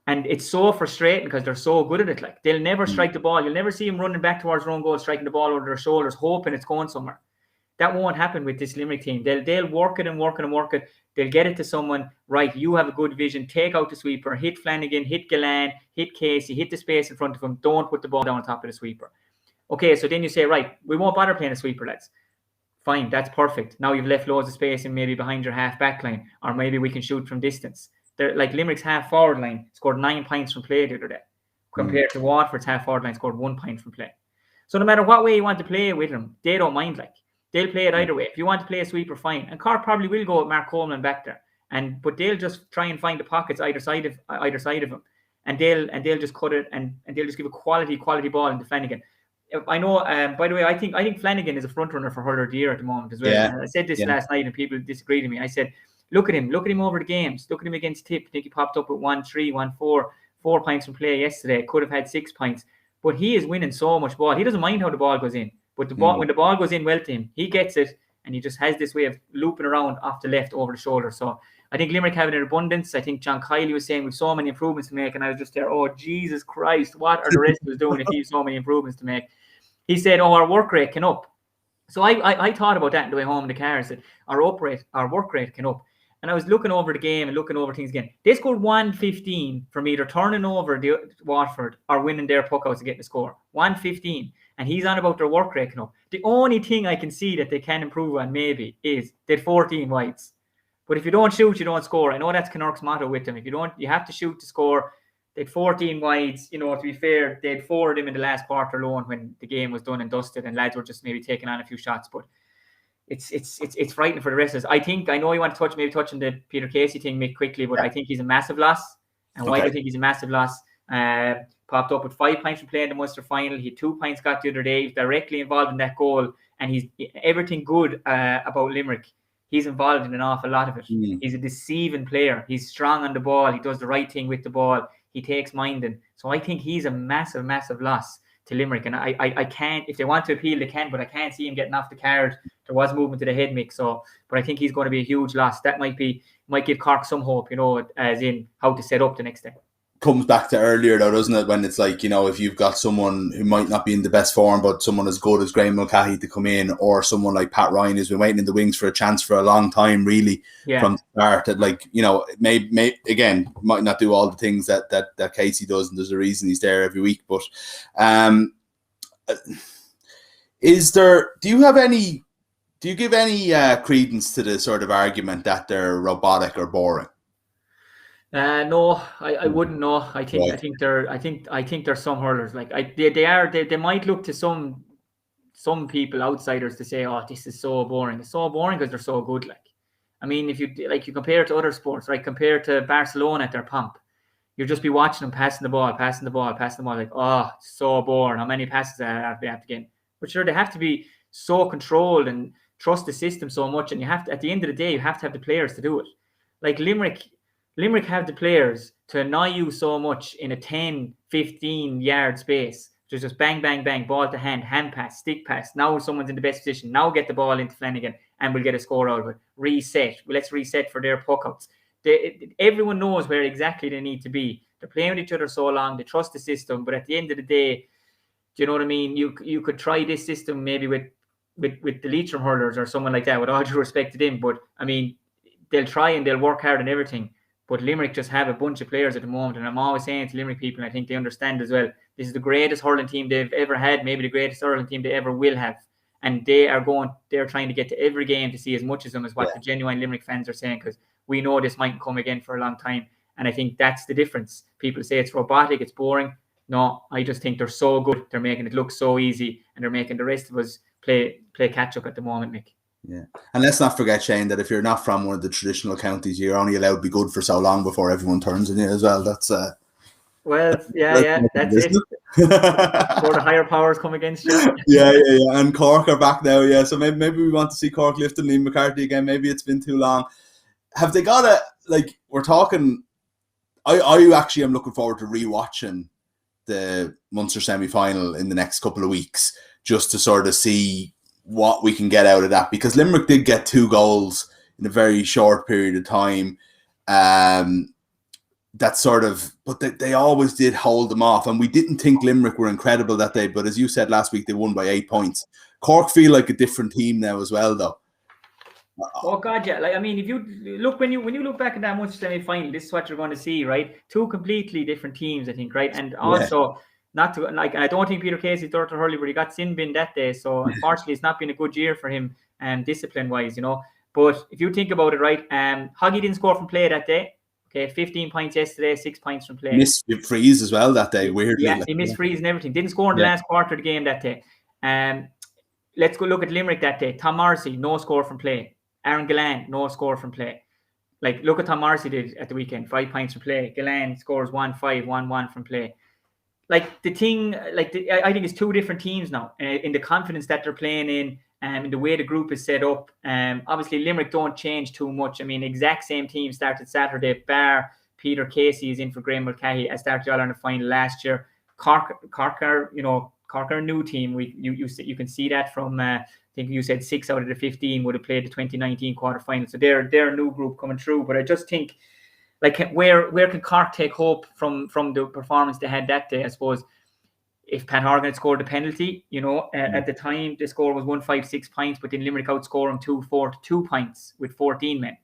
And it's so frustrating because they're so good at it. Like, they'll never strike the ball. You'll never see them running back towards their own goal, striking the ball over their shoulders, hoping it's going somewhere. That won't happen with this Limerick team. They'll work it and work it and work it. They'll get it to someone, right, you have a good vision, take out the sweeper, hit Flanagan, hit Gillan, hit Casey, hit the space in front of him, don't put the ball down on top of the sweeper. Okay, so then you say, right, we won't bother playing a sweeper, lads. Fine, that's perfect. Now you've left loads of space and maybe behind your half back line, or maybe we can shoot from distance. They're like Limerick's half forward line scored 9 points from play the other day, compared to Waterford's half forward line scored 1 point from play. So no matter what way you want to play with them, they don't mind. Like, they'll play it either way. If you want to play a sweeper, fine. And Cork probably will go with Mark Coleman back there, but they'll just try and find the pockets either side of him, and they'll just cut it and they'll just give a quality ball into Flanagan. I know. By the way, I think Flanagan is a front runner for hurler of the year at the moment as well. Yeah. I said this last night, and people disagreed with me. I said, look at him over the games. Look at him against Tip. I think he popped up with 1-3, 1-4, 4 points from play yesterday. Could have had 6 points, but he is winning so much ball. He doesn't mind how the ball goes in, but when the ball goes in well to him, he gets it, and he just has this way of looping around off the left over the shoulder. So I think Limerick have it in abundance. I think John Kiley was saying with so many improvements to make, and I was just there, oh Jesus Christ, what are the rest of us doing if he has so many improvements to make? He said, oh, our work rate can up. So I thought about that on the way home in the car. I said, our work rate can up. And I was looking over the game and looking over things again. They scored 115 from either turning over the Waterford or winning their puckouts and getting a score. 115. And he's on about their work rate can up. The only thing I can see that they can improve on maybe is they'd 14 wides. But if you don't shoot, you don't score. I know that's Connacht's motto with them. If you don't, you have to shoot to score. They'd 14 wides, to be fair, they'd 4 of them in the last quarter alone when the game was done and dusted and lads were just maybe taking on a few shots. But it's frightening for the rest of us. I know you want to touch on the Peter Casey thing, Mick, quickly, but I think he's a massive loss. And why do I think he's a massive loss? Popped up with 5 points from playing the Munster final. He had 2 points got the other day. He's directly involved in that goal. And he's everything good about Limerick. He's involved in an awful lot of it. He's a deceiving player. He's strong on the ball. He does the right thing with the ball. He takes minding. So I think he's a massive, massive loss to Limerick. And I can't, if they want to appeal, they can, but I can't see him getting off the card. There was movement to the head mix. But I think he's going to be a huge loss. That might give Cork some hope, as in how to set up the next day. Comes back to earlier though, doesn't it? When it's like, if you've got someone who might not be in the best form, but someone as good as Graham Mulcahy to come in, or someone like Pat Ryan who's been waiting in the wings for a chance for a long time, really, from the start. That may again might not do all the things that Casey does, and there's a reason he's there every week. But do you give any credence to the sort of argument that they're robotic or boring? No, I wouldn't know. I think there's some hurlers they might look to some people, outsiders, to say, oh, this is so boring. It's so boring because they're so good. If you compare it to other sports, right? Compare it to Barcelona at their pomp, you'll just be watching them passing the ball. Like, oh, it's so boring. How many passes they have to get? But sure, they have to be so controlled and trust the system so much, and you have to. At the end of the day, you have to have the players to do it. Like Limerick have the players to annoy you so much in a 10, 15 yard space. Just bang, bang, bang, ball to hand pass, stick pass. Now someone's in the best position. Now get the ball into Flanagan and we'll get a score out of it. Reset. Let's reset for their puckouts. Everyone knows where exactly they need to be. They're playing with each other so long. They trust the system. But at the end of the day, do you know what I mean? You could try this system maybe with the Leitrim hurlers or someone like that, with all due respect to them. But, they'll try and they'll work hard and everything. But Limerick just have a bunch of players at the moment. And I'm always saying to Limerick people, and I think they understand as well, this is the greatest hurling team they've ever had, maybe the greatest hurling team they ever will have. and they're trying to get to every game to see as much of them as what the genuine Limerick fans are saying, because we know this mightn't come again for a long time. And I think that's the difference. People say it's robotic, it's boring. No, I just think they're so good. They're making it look so easy, and they're making the rest of us play catch up at the moment, Mick. Yeah, and let's not forget, Shane, that if you're not from one of the traditional counties, you're only allowed to be good for so long before everyone turns on you as well. That's that's it. Before the higher powers come against you. Yeah. And Cork are back now. Yeah, so maybe we want to see Cork lifting Liam McCarthy again. Maybe it's been too long. Have they got we're talking? I actually am looking forward to rewatching the Munster semi-final in the next couple of weeks, just to sort of see what we can get out of that, because Limerick did get 2 goals in a very short period of time. But they always did hold them off, and we didn't think Limerick were incredible that day. But as you said last week, they won by 8 points. Cork feel like a different team now as well, though. Oh God, yeah. Like, I mean, if you look when you look back at that Munster semi-final, this is what you're going to see, right? 2 completely different teams, I think, right? And also, not to and I don't think Peter Casey thought to Hurling, but he got sin bin that day. So unfortunately, it's not been a good year for him, discipline-wise, But if you think about it, right, Hoggy didn't score from play that day. Okay, 15 points yesterday, 6 points from play. Missed freeze as well that day, weirdly. Yeah, he missed freeze and everything. Didn't score in the last quarter of the game that day. Let's go look at Limerick that day. Tom Morrissey, no score from play. Aaron Gillan, no score from play. Like, look at Tom Morrissey did at the weekend, 5 points from play. Gillan scores 1-5, 1-1 from play. Like, the thing, I think it's 2 different teams now in the confidence that they're playing in. In the way the group is set up. Obviously, Limerick don't change too much. I mean, exact same team started Saturday, bar Peter Casey is in for Graham Mulcahy, as started all in the final last year. Cork are a new team. You can see that from, I think you said 6 out of the 15 would have played the 2019 quarterfinal. So they're a new group coming through. But I just think, where can Cork take hope from the performance they had that day, I suppose? If Pat Horgan had scored the penalty, at the time the score was 1-5, 6 points, but then Limerick outscored him 2-4 to 2 points with 14 men.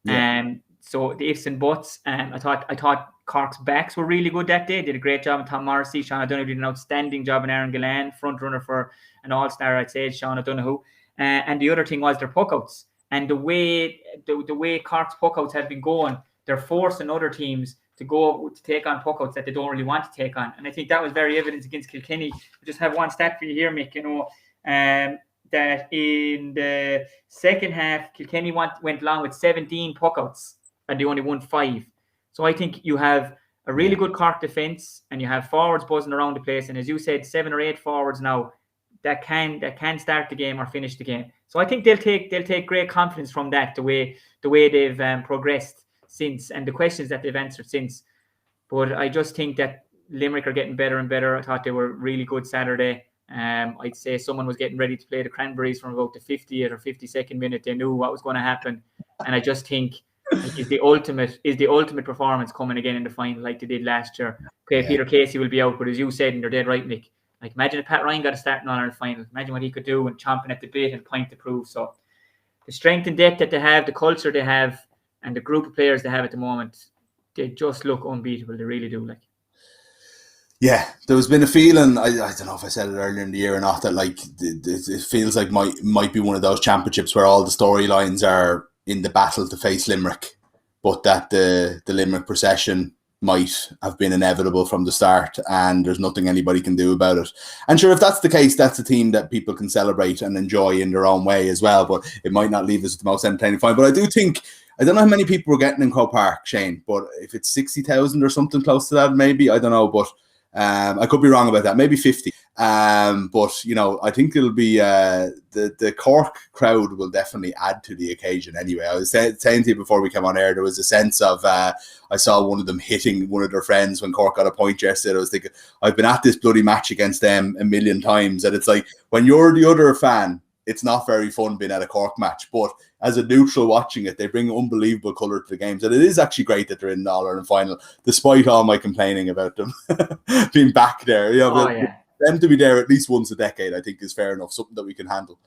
Yeah. So the ifs and buts. I thought Cork's backs were really good that day. Did a great job. And Tom Morrissey, Sean O'Donoghue did an outstanding job. And Aaron Gillan, front runner for an all-star, I'd say, Sean O'Donoghue. And the other thing was their puckouts. And the way Cork's puckouts have been going, they're forcing other teams to go to take on puckouts that they don't really want to take on. And I think that was very evident against Kilkenny. I just have one stat for you here, Mick, that in the second half, Kilkenny went along with 17 puckouts and they only won 5. So I think you have a really good Cork defence and you have forwards buzzing around the place. And as you said, 7 or 8 forwards now that can start the game or finish the game. So I think they'll take great confidence from that, the way they've progressed since, and the questions that they've answered since. But I just think that Limerick are getting better and better. I thought they were really good Saturday. I'd say someone was getting ready to play the Cranberries from about the 50th or 52nd minute. They knew what was going to happen, and I just think is the ultimate performance coming again in the final like they did last year. Okay, yeah. Peter Casey will be out, but as you said, and you're dead right, Nick. Like, imagine if Pat Ryan got a starting on in the final. Imagine what he could do and chomping at the bit and point to prove. So the strength and depth that they have, the culture they have, and the group of players they have at the moment, they just look unbeatable. They really do. Like, yeah, there's been a feeling. I don't know if I said it earlier in the year or not, that like it feels like might be one of those championships where all the storylines are in the battle to face Limerick, but that the Limerick procession might have been inevitable from the start, and there's nothing anybody can do about it. And sure, if that's the case, that's a team that people can celebrate and enjoy in their own way as well. But it might not leave us at the most entertaining final. But I do think, I don't know how many people we're getting in Croke Park, Shane, but if it's 60,000 or something close to that, maybe, I don't know, but I could be wrong about that, maybe 50. But, you know, I think it'll be the Cork crowd will definitely add to the occasion anyway. I was saying to you before we came on air, there was a sense of, I saw one of them hitting one of their friends when Cork got a point yesterday. I was thinking, I've been at this bloody match against them a million times. And it's like, when you're the other fan, it's not very fun being at a Cork match, but as a neutral watching it, they bring unbelievable colour to the games. And it is actually great that they're in the All-Ireland final, despite all my complaining about them being back there. You know, them to be there at least once a decade, I think, is fair enough, something that we can handle.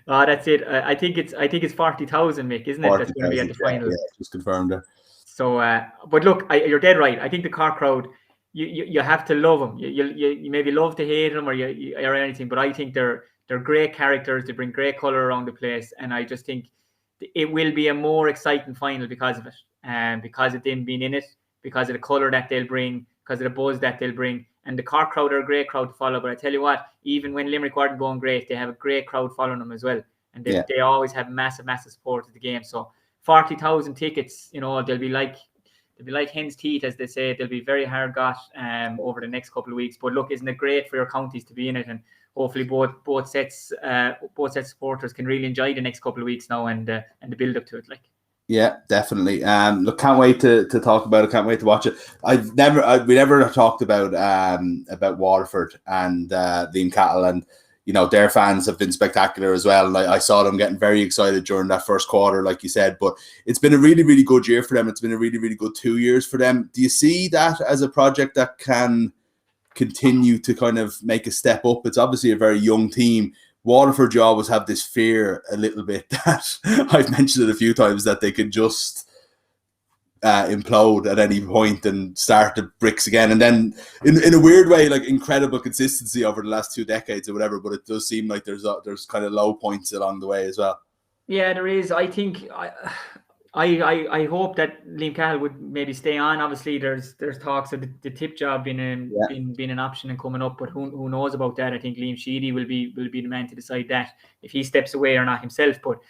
Oh, that's it. I think it's 40,000, Mick, isn't it? That's going to be at the final. Yeah, just confirmed there. So, but look, you're dead right. I think the Cork crowd, you have to love them. You maybe love to hate them or anything, but I think they're great characters. They bring great colour around the place, and I just think it will be a more exciting final because of it, and because of them being in it, because of the colour that they'll bring, because of the buzz that they'll bring. And the Cork crowd are a great crowd to follow. But I tell you what, even when Limerick weren't going great, they have a great crowd following them as well, and they always have massive support of the game. So 40,000 tickets, they'll be like hen's teeth, as they say. They'll be very hard got over the next couple of weeks. But look, isn't it great for your counties to be in it? And hopefully both sets supporters can really enjoy the next couple of weeks now and the build up to it. Yeah, definitely. Look, can't wait to talk about it. Can't wait to watch it. We never talked about Waterford and Liam Cahill, and their fans have been spectacular as well. And I saw them getting very excited during that first quarter, like you said. But it's been a really, really good year for them. It's been a really, really good 2 years for them. Do you see that as a project that can continue to kind of make a step up? It's obviously a very young team. Waterford, you always have this fear a little bit that I've mentioned it a few times, that they could just implode at any point and start the bricks again. And then in a weird way, like incredible consistency over the last 2 decades or whatever, but it does seem like there's kind of low points along the way as well. Yeah, there is. I think I hope that Liam Cahill would maybe stay on. Obviously, there's talks of the tip job being an option and coming up, but who knows about that? I think Liam Sheedy will be the man to decide that, if he steps away or not himself. But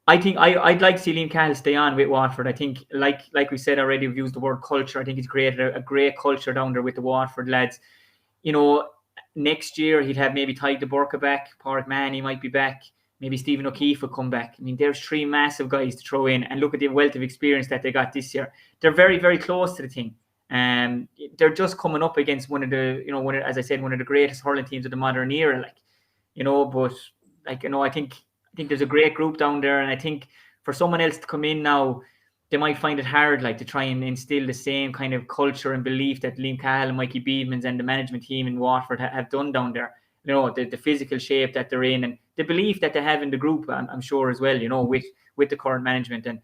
I think I'd like to see Liam Cahill stay on with Waterford. I think, like we said already, we've used the word culture. I think he's created a great culture down there with the Waterford lads. Next year he'd have maybe Ty de Burka back, Pádraig Mahoney might be back. Maybe Stephen O'Keefe will come back. I mean, there's 3 massive guys to throw in, and look at the wealth of experience that they got this year. They're very, very close to the thing. They're just coming up against one of the, as I said, one of the greatest hurling teams of the modern era. But I think there's a great group down there, and I think for someone else to come in now, they might find it hard, to try and instill the same kind of culture and belief that Liam Cahill and Mikey Beedmans and the management team in Waterford have done down there. The physical shape that they're in, and the belief that they have in the group, I'm sure as well, with the current management. And,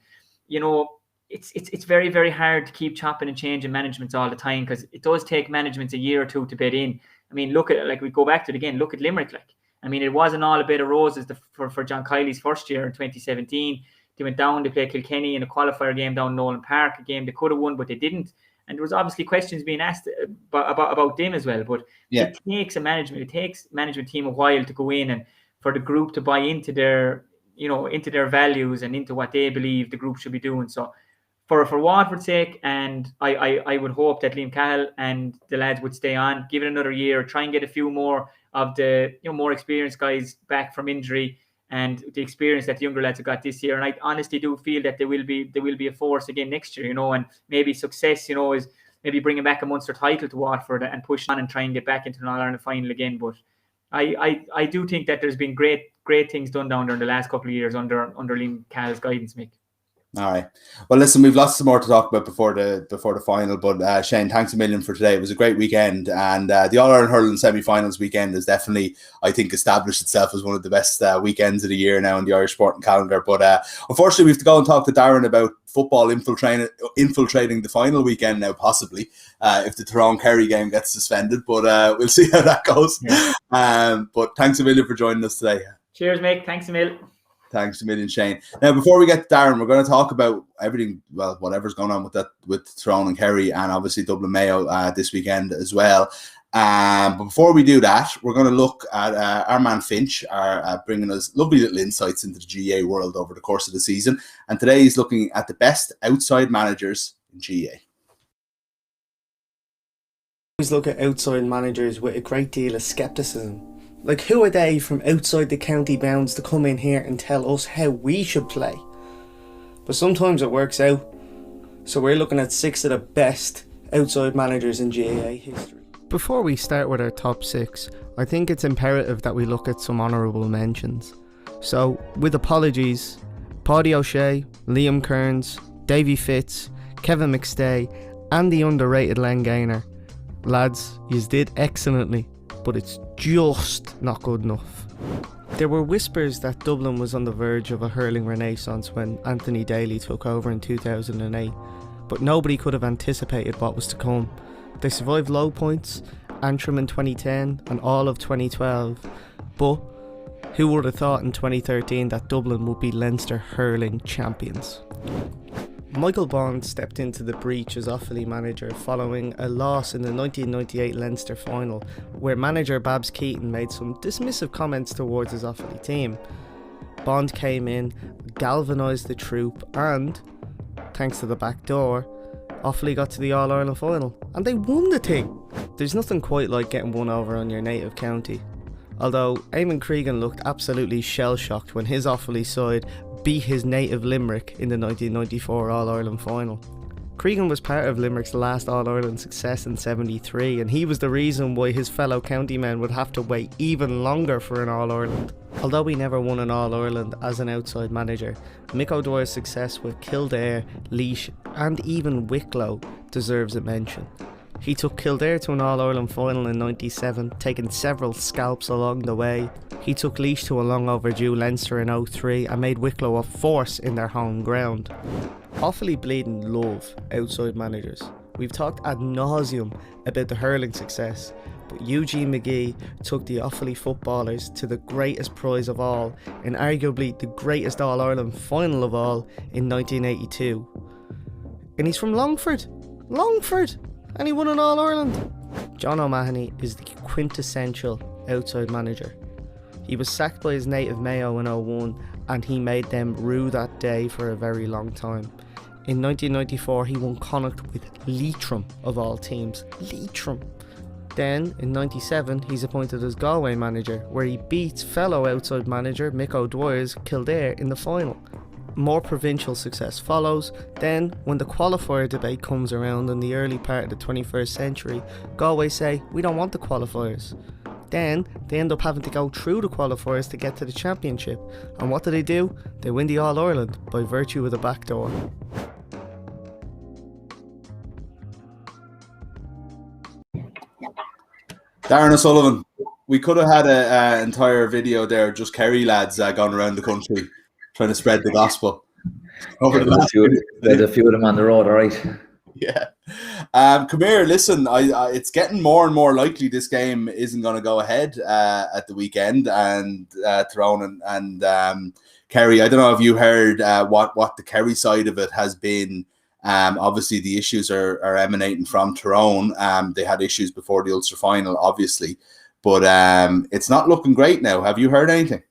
it's very, very hard to keep chopping and changing managements all the time, because it does take managements a year or two to bed in. I mean, look at, we go back to it again, look at Limerick. I mean, it wasn't all a bed of roses for John Kiley's first year in 2017. They went down, they played Kilkenny in a qualifier game down Nolan Park, a game they could have won, but they didn't. And there was obviously questions being asked about them as well. But it takes management team a while to go in and for the group to buy into their values and into what they believe the group should be doing. So for Waterford's sake, and I would hope that Liam Cahill and the lads would stay on, give it another year, try and get a few more of the more experienced guys back from injury, and the experience that the younger lads have got this year. And I honestly do feel that there will be a force again next year, and maybe success, is maybe bringing back a Munster title to Waterford and push on and try and get back into an All-Ireland final again. But I do think that there's been great things done down there in the last couple of years under Liam Cahill's guidance, Mick. All right. Well, listen, we've lots more to talk about before the final, but Shane, thanks a million for today. It was a great weekend, and the All-Ireland Hurling semi-finals weekend has definitely, I think, established itself as one of the best weekends of the year now in the Irish sporting calendar. But unfortunately, we have to go and talk to Darran about football infiltrating the final weekend now, possibly, if the Tyrone Kerry game gets suspended. But we'll see how that goes. Yeah. But thanks a million for joining us today. Cheers, Mick. Thanks a million. Thanks a million, Shane. Now, before we get to Darran, we're going to talk about everything, well, whatever's going on with Tyrone and Kerry, and obviously Dublin Mayo this weekend as well. But before we do that, we're going to look at our man Fynch, bringing us lovely little insights into the GAA world over the course of the season. And today he's looking at the best outside managers in GAA. I always look at outside managers with a great deal of scepticism. Like, who are they from outside the county bounds to come in here and tell us how we should play? But sometimes it works out. So we're looking at 6 of the best outside managers in GAA history. Before we start with our top 6, I think it's imperative that we look at some honourable mentions. So, with apologies, Paddy O'Shea, Liam Kearns, Davy Fitz, Kevin McStay, and the underrated Len Gaynor. Lads, yous did excellently, but it's just not good enough. There were whispers that Dublin was on the verge of a hurling renaissance when Anthony Daly took over in 2008, but nobody could have anticipated what was to come. They survived low points, Antrim in 2010 and all of 2012, but who would have thought in 2013 that Dublin would be Leinster hurling champions? Michael Bond stepped into the breach as Offaly manager following a loss in the 1998 Leinster final, where manager Babs Keaton made some dismissive comments towards his Offaly team. Bond came in, galvanised the troop, and, thanks to the back door, Offaly got to the All-Ireland final, and they won the thing. There's nothing quite like getting one over on your native county. Although Eamon Cregan looked absolutely shell-shocked when his Offaly side beat his native Limerick in the 1994 All-Ireland final. Cregan was part of Limerick's last All-Ireland success in '73, and he was the reason why his fellow county men would have to wait even longer for an All-Ireland. Although he never won an All-Ireland as an outside manager, Mick O'Dwyer's success with Kildare, Laois and even Wicklow deserves a mention. He took Kildare to an All-Ireland final in '97, taking several scalps along the way. He took Laois to a long overdue Leinster in '03 and made Wicklow a force in their home ground. Offaly bleeding love outside managers. We've talked ad nauseum about the hurling success, but Eugene McGee took the Offaly footballers to the greatest prize of all, and arguably the greatest All-Ireland final of all in 1982. And he's from Longford! And he won an All-Ireland! John O'Mahony is the quintessential outside manager. He was sacked by his native Mayo in '01, and he made them rue that day for a very long time. In 1994 he won Connacht with Leitrim of all teams. Leitrim! Then in '97 he's appointed as Galway manager, where he beats fellow outside manager Mick O'Dwyer's Kildare in the final. More provincial success follows. Then, when the qualifier debate comes around in the early part of the 21st century, Galway say, we don't want the qualifiers. Then, they end up having to go through the qualifiers to get to the championship. And what do? They win the All-Ireland by virtue of the back door. Darran O'Sullivan, we could have had an entire video there, just Kerry lads going around the country trying to spread the gospel. There's a few of them on the road, all right. Yeah. Come here, listen, it's getting more and more likely this game isn't going to go ahead at the weekend, and Tyrone and Kerry, I don't know if you heard what the Kerry side of it has been. Obviously, the issues are emanating from Tyrone. They had issues before the Ulster final, obviously, but it's not looking great now. Have you heard anything?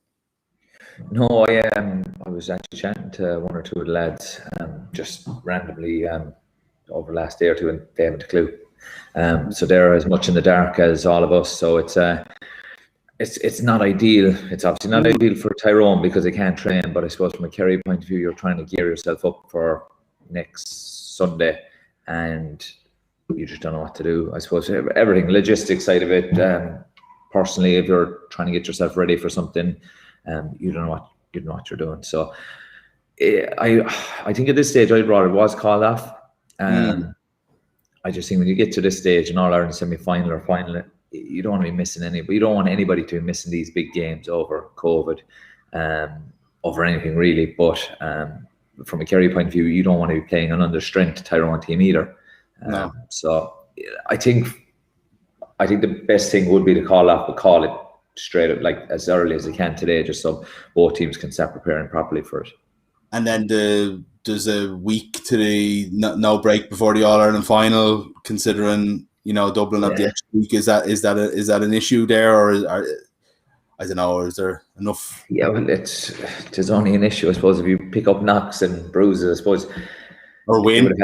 No, I was actually chatting to one or two of the lads just randomly over the last day or two, and they haven't a clue. So they're as much in the dark as all of us. So it's not ideal. It's obviously not ideal for Tyrone because they can't train. But I suppose from a Kerry point of view, you're trying to gear yourself up for next Sunday, and you just don't know what to do. I suppose everything, logistics side of it. Personally, if you're trying to get yourself ready for something, you don't know what you're doing. So I think at this stage I'd rather it was called off. I just think when you get to this stage, an All-Ireland semi-final or final, you don't want to be missing anybody. You don't want anybody to be missing these big games over COVID, over anything really. But from a Kerry point of view, you don't want to be playing an under-strength Tyrone team either. No. So I think the best thing would be to call off, but call it straight up, like as early as they can today, just so both teams can start preparing properly for it. And then there's a week to the no break before the All-Ireland final, considering Dublin have the extra week. Is that an issue there, or I don't know, or is there enough? Yeah, well, it's only an issue, I suppose, if you pick up knocks and bruises, I suppose, or win. They would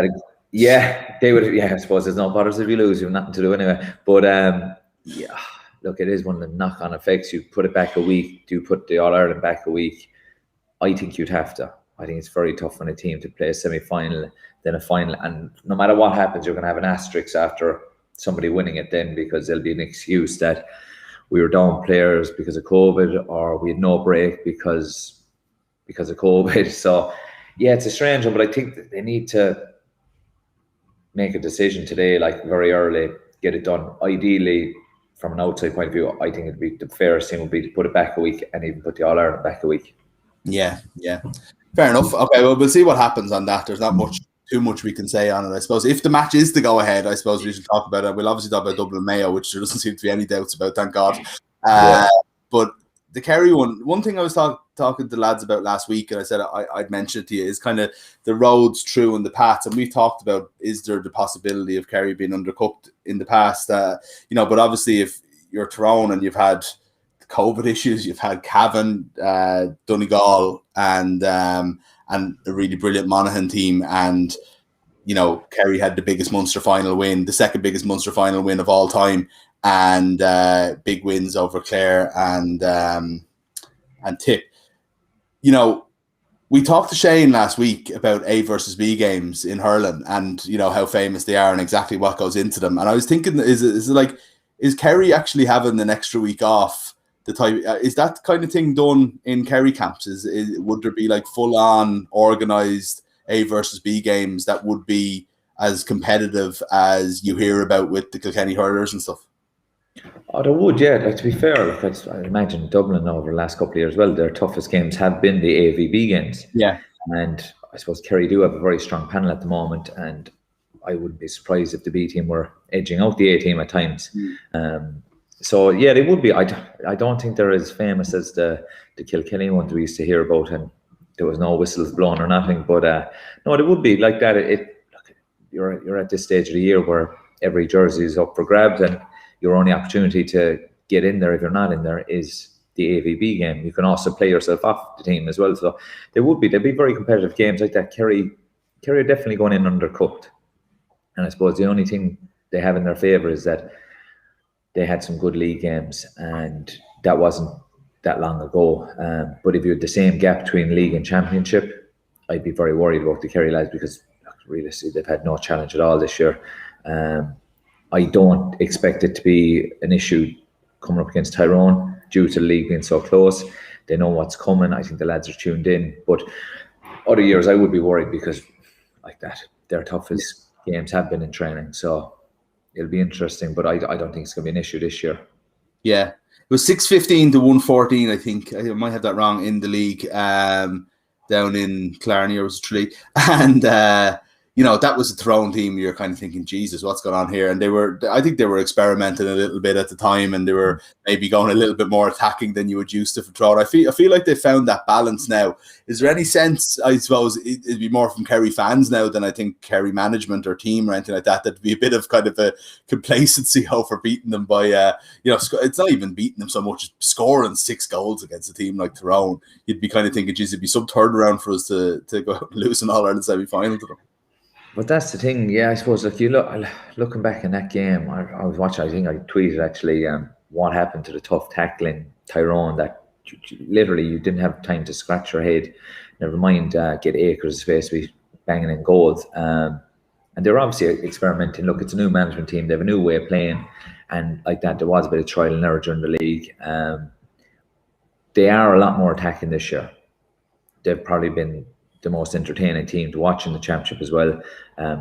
have. Yeah, I suppose there's no bothers if you lose. You have nothing to do anyway. But yeah. Look, it is one of the knock-on effects. You put it back a week. Do you put the All-Ireland back a week? I think you'd have to. I think it's very tough on a team to play a semi-final, then a final. And no matter what happens, you're going to have an asterisk after somebody winning it then, because there'll be an excuse that we were down players because of COVID, or we had no break because of COVID. So, yeah, it's a strange one, but I think that they need to make a decision today, like very early, get it done. Ideally, from an outside point of view, I think it'd be the fairest thing would be to put it back a week and even put the All-Ireland back a week. Yeah. Fair enough. Okay, well, we'll see what happens on that. There's not much too much we can say on it. I suppose if the match is to go ahead, I suppose we should talk about it. We'll obviously talk about Dublin Mayo, which there doesn't seem to be any doubts about, thank God. But the Kerry one thing I was talking to the lads about last week, and I said I'd mention it to you, is kind of the roads through and the paths. And we've talked about, is there the possibility of Kerry being undercooked in the past? But obviously if you're Tyrone and you've had COVID issues, you've had Cavan, Donegal, and a really brilliant Monaghan team, and Kerry had the biggest Munster final win, the second biggest Munster final win of all time, and big wins over Clare and Tip. We talked to Shane last week about A versus B games in hurling, and how famous they are and exactly what goes into them. And I was thinking, is Kerry actually having an extra week off? Is that kind of thing done in Kerry camps? Would there be like full on organised A versus B games that would be as competitive as you hear about with the Kilkenny hurlers and stuff? Oh, there would, yeah. To be fair, I imagine Dublin over the last couple of years, well, their toughest games have been the AVB games. Yeah. And I suppose Kerry do have a very strong panel at the moment, and I wouldn't be surprised if the B team were edging out the A team at times. So yeah, they would be. I don't think they're as famous as the Kilkenny one that we used to hear about, and there was no whistles blown or nothing. But no, it would be like that. You're at this stage of the year where every jersey is up for grabs, and your only opportunity to get in there, if you're not in there, is the AVB game. You can also play yourself off the team as well. So they'd be very competitive games like that. Kerry are definitely going in undercooked, and I suppose the only thing they have in their favour is that they had some good league games, and that wasn't that long ago. But if you had the same gap between league and championship, I'd be very worried about the Kerry lads, because realistically they've had no challenge at all this year. I don't expect it to be an issue coming up against Tyrone due to the league being so close. They know what's coming. I think the lads are tuned in. But other years I would be worried, because like that, their toughest games have been in training. So it'll be interesting, but I don't think it's going to be an issue this year. Yeah. It was 6-15 to 114, I think. I might have that wrong, in the league down in Clarny, or was it Tralee? And, that was a Tyrone team. You're kind of thinking, Jesus, what's going on here? And I think they were experimenting a little bit at the time, and they were maybe going a little bit more attacking than you would used to for Tyrone. I feel like they found that balance now. Is there any sense, I suppose, it'd be more from Kerry fans now than I think Kerry management or team or anything like that, that'd be a bit of kind of a complacency over beating them by, it's not even beating them so much as scoring 6 goals against a team like Tyrone. You'd be kind of thinking, geez, it'd be some third round for us to go out and lose an All-Ireland semi-final to them. But that's the thing, yeah. I suppose if you looking back in that game, I was watching. I think I tweeted actually what happened to the tough tackling Tyrone, that literally you didn't have time to scratch your head. Never mind get acres of space to be banging in goals. And they're obviously experimenting. Look, it's a new management team. They have a new way of playing, and like that, there was a bit of trial and error during the league. They are a lot more attacking this year. They've probably been the most entertaining team to watch in the championship as well.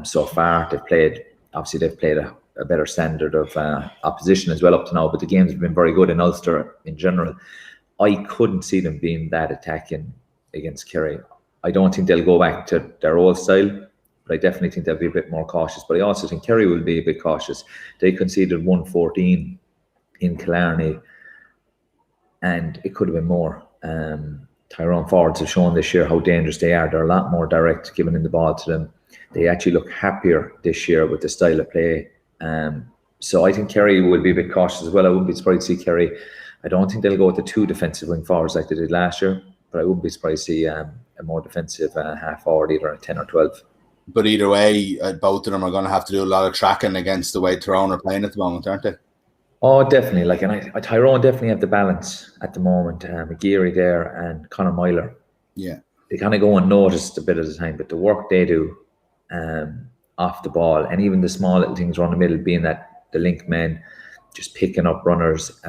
So far, they've played a better standard of opposition as well up to now, but the games have been very good in Ulster in general. I couldn't see them being that attacking against Kerry. I don't think they'll go back to their old style, but I definitely think they'll be a bit more cautious. But I also think Kerry will be a bit cautious. They conceded 114 in Killarney, and it could have been more. Tyrone forwards have shown this year how dangerous they are. They're a lot more direct, giving in the ball to them. They actually look happier this year with the style of play. So I think Kerry will be a bit cautious as well. I wouldn't be surprised to see Kerry. I don't think they'll go with the 2 defensive wing forwards like they did last year, but I wouldn't be surprised to see a more defensive half forward, either a 10 or 12. But either way, both of them are going to have to do a lot of tracking against the way Tyrone are playing at the moment, aren't they? Oh, definitely. Tyrone definitely have the balance at the moment. McGeary there and Conor Myler. Yeah. They kind of go unnoticed a bit at a time, but the work they do off the ball, and even the small little things around the middle, being that the link men, just picking up runners.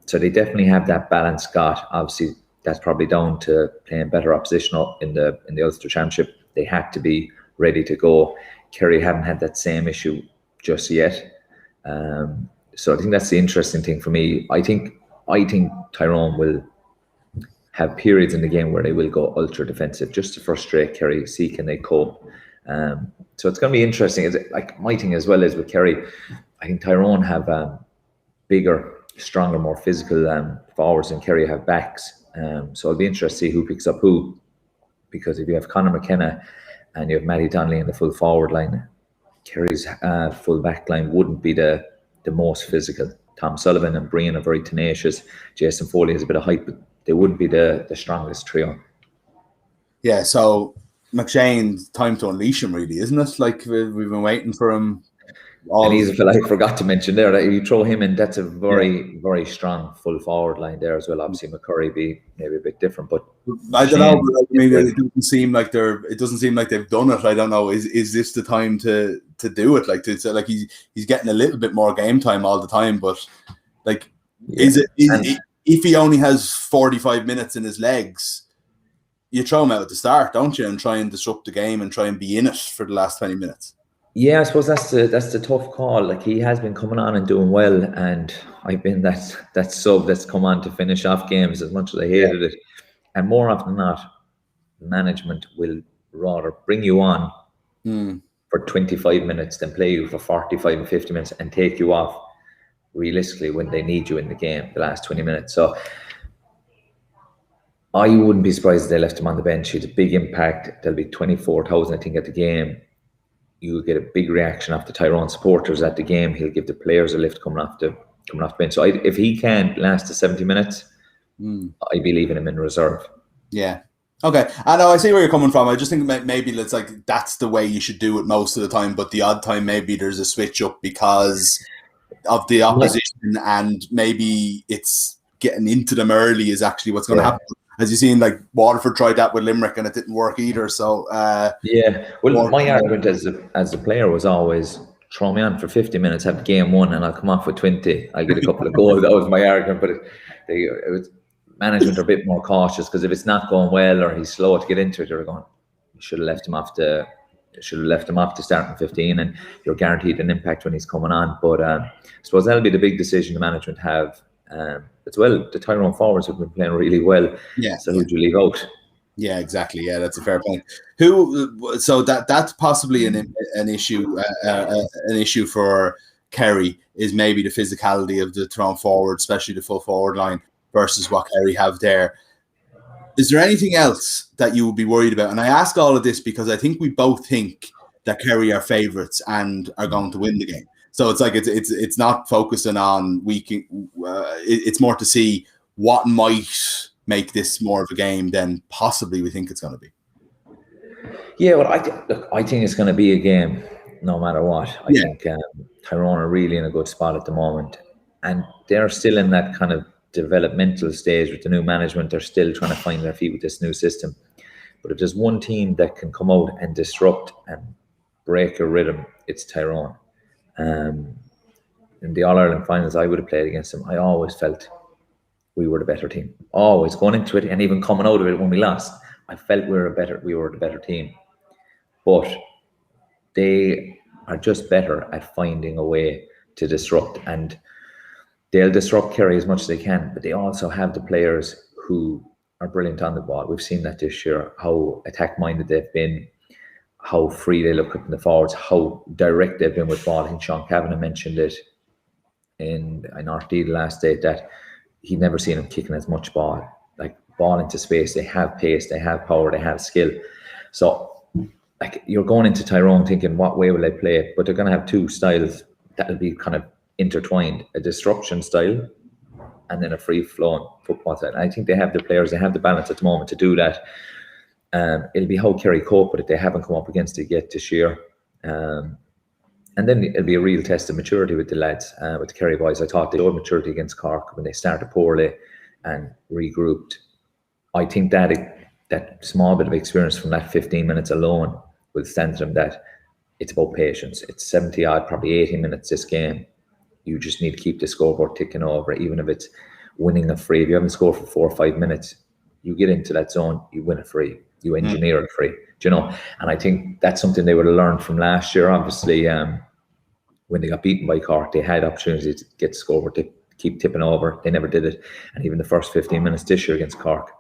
So they definitely have that balance got. Obviously, that's probably down to playing better opposition in the Ulster Championship. They had to be ready to go. Kerry haven't had that same issue just yet. So I think that's the interesting thing for me. I think Tyrone will have periods in the game where they will go ultra defensive just to frustrate Kerry, see can they cope. So it's going to be interesting. Like my thing as well is with Kerry, I think Tyrone have bigger, stronger, more physical forwards than Kerry have backs. So it'll be interesting to see who picks up who, because if you have Conor McKenna and you have Matty Donnelly in the full forward line, Kerry's full back line wouldn't be the most physical. Tom Sullivan and Brian are very tenacious. Jason Foley has a bit of height, but they wouldn't be the strongest trio. Yeah, so McShane's time to unleash him, really, isn't it? Like we've been waiting for him. And he's a fella I forgot to mention there, that if you throw him in, that's a very, very strong full forward line there as well. Obviously, McCurry be maybe a bit different, but I don't know. But I mean, it doesn't seem like they've done it. I don't know. Is this the time to do it? Like he's getting a little bit more game time all the time, but like, is it if he only has 45 minutes in his legs? You throw him out at the start, don't you, and try and disrupt the game and try and be in it for the last 20 minutes. Yeah, I suppose that's the tough call. Like, he has been coming on and doing well, and I've been that sub that's come on to finish off games as much as I hated it. And more often than not, management will rather bring you on for 25 minutes than play you for 45 and 50 minutes and take you off realistically when they need you in the game, the last 20 minutes. So I wouldn't be surprised if they left him on the bench. He had a big impact. There'll be 24,000, I think, at the game. You'll get a big reaction off the Tyrone supporters at the game. He'll give the players a lift coming off the bench. So if he can last the 70 minutes, I'd be leaving him in reserve. Yeah. Okay. I know. I see where you're coming from. I just think maybe it's like that's the way you should do it most of the time. But the odd time, maybe there's a switch up because of the opposition, and maybe it's getting into them early is actually what's going to happen. As you've seen, like Waterford tried that with Limerick and it didn't work either. So well, my argument as a player was always throw me on for 50 minutes, have game one, and I'll come off with 20. I'll get a couple of goals. That was my argument. But it was management are a bit more cautious, because if it's not going well or he's slow to get into it, they're going, you should have left him off to starting 15, and you're guaranteed an impact when he's coming on. But I suppose that'll be the big decision the management have. As well, the Tyrone forwards have been playing really well. Yeah. So who do you leave out? Yeah, exactly. Yeah, that's a fair point. So that's possibly an issue. An issue for Kerry is maybe the physicality of the Tyrone forward, especially the full forward line versus what Kerry have there. Is there anything else that you would be worried about? And I ask all of this because I think we both think that Kerry are favourites and are going to win the game. So it's like it's not focusing on it's more to see what might make this more of a game than possibly we think it's going to be. Yeah, well, I think it's going to be a game no matter what. I think Tyrone are really in a good spot at the moment, and they're still in that kind of developmental stage with the new management. They're still trying to find their feet with this new system. But if there's one team that can come out and disrupt and break a rhythm, it's Tyrone. In the All-Ireland finals I would have played against them, I always felt we were the better team. Always going into it, and even coming out of it when we lost, I felt we were the better team. But they are just better at finding a way to disrupt, and they'll disrupt Kerry as much as they can, but they also have the players who are brilliant on the ball. We've seen that this year, how attack-minded they've been, how free they look up in the forwards, how direct they've been with ball. I think Sean Kavanagh mentioned it in RT the last day, that he'd never seen them kicking as much ball, like ball into space. They have pace, they have power, they have skill. So like, you're going into Tyrone thinking, what way will they play it? But they're going to have two styles that'll be kind of intertwined, a disruption style and then a free-flowing football style. I think they have the players, they have the balance at the moment to do that. It'll be how Kerry cope with it. They haven't come up against it yet this year. And then it'll be a real test of maturity with the lads, with the Kerry boys. I thought they showed maturity against Cork when they started poorly and regrouped. I think that small bit of experience from that 15 minutes alone will stand to them that it's about patience. It's 70 odd, probably 80 minutes this game. You just need to keep the scoreboard ticking over, even if it's winning a free. If you haven't scored for 4 or 5 minutes, you get into that zone, you win a free. You engineer it free, do you know? And I think that's something they would have learned from last year. Obviously, when they got beaten by Cork, they had opportunities to get the scoreboard to keep tipping over. They never did it. And even the first 15 minutes this year against Cork,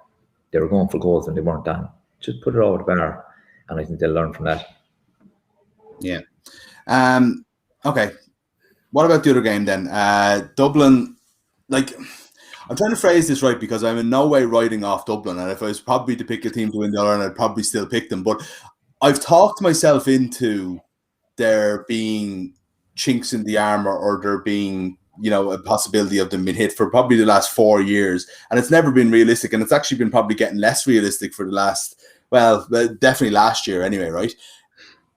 they were going for goals and they weren't done. Just put it over the bar. And I think they'll learn from that. Yeah. Okay. What about the other game then? Dublin, like, I'm trying to phrase this right because I'm in no way writing off Dublin, and if I was probably to pick a team to win the All-Ireland, I'd probably still pick them. But I've talked myself into there being chinks in the armor, or there being, you know, a possibility of them being hit for probably the last 4 years, and it's never been realistic, and it's actually been probably getting less realistic for the last, well, definitely last year anyway, right?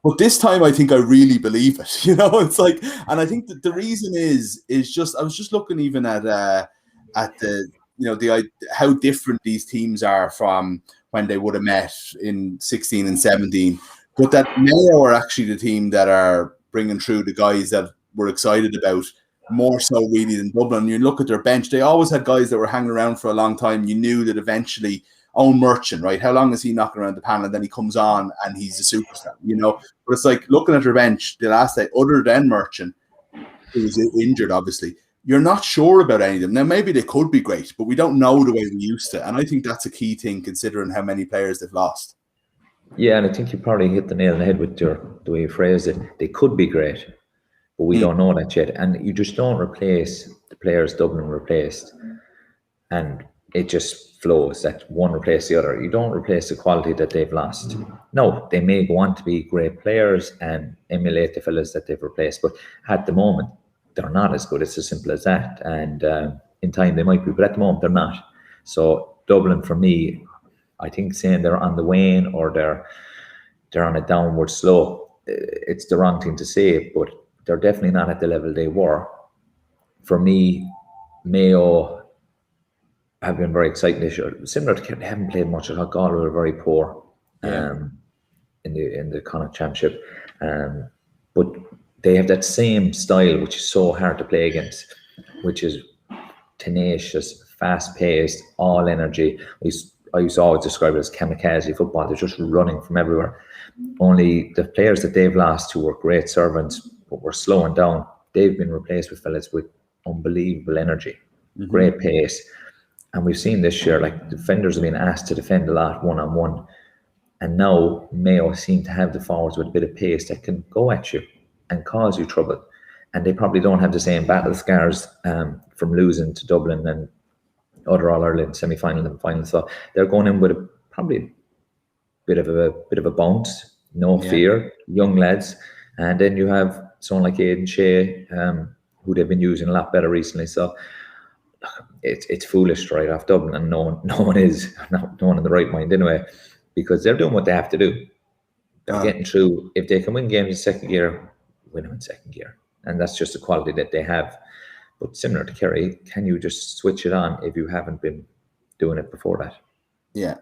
But this time, I think I really believe it. You know, it's like, and I think that the reason is just I was just looking even at the, you know, the how different these teams are from when they would have met in 16 and 17. But that Mayo are actually the team that are bringing through the guys that we're excited about more so really than Dublin. You look at their bench; they always had guys that were hanging around for a long time. You knew that eventually. Owen Merchant, right? How long is he knocking around the panel, and then he comes on and he's a superstar, you know? But it's like looking at their bench the last day, other than Merchant, who was injured, obviously, you're not sure about any of them. Now, maybe they could be great, but we don't know the way we used to. And I think that's a key thing considering how many players they've lost. Yeah, and I think you probably hit the nail on the head with the way you phrased it. They could be great, but we don't know that yet. And you just don't replace the players Dublin replaced. And it just flows that one replace the other. You don't replace the quality that they've lost. No, they may go on to be great players and emulate the fellas that they've replaced, but at the moment they're not as good. It's as simple as that. And in time they might be, but at the moment they're not. So Dublin, for me, I think saying they're on the wane or they're on a downward slope, it's the wrong thing to say, but they're definitely not at the level they were. For me, Mayo have been very exciting this year. Similar to Kerry, they haven't played much. I thought Galway were very poor in the Connacht Championship. But they have that same style, which is so hard to play against, which is tenacious, fast-paced, all energy. I used to always describe it as kamikaze football. They're just running from everywhere. Only the players that they've lost, who were great servants but were slowing down, they've been replaced with fellas with unbelievable energy, great pace. And we've seen this year, like, defenders have been asked to defend a lot one-on-one. And now Mayo seem to have the forwards with a bit of pace that can go at you and cause you trouble. And they probably don't have the same battle scars from losing to Dublin and other All-Ireland semi-final and final. So they're going in with probably a bit of a bounce, no fear, young lads. And then you have someone like Aidan Shea, who they've been using a lot better recently. So it's foolish to write off Dublin, and no one in the right mind anyway, because they're doing what they have to do. They're getting through. If they can win games in second gear, win them in second gear, and that's just the quality that they have. But similar to Kerry, can you just switch it on if you haven't been doing it before that? Yeah.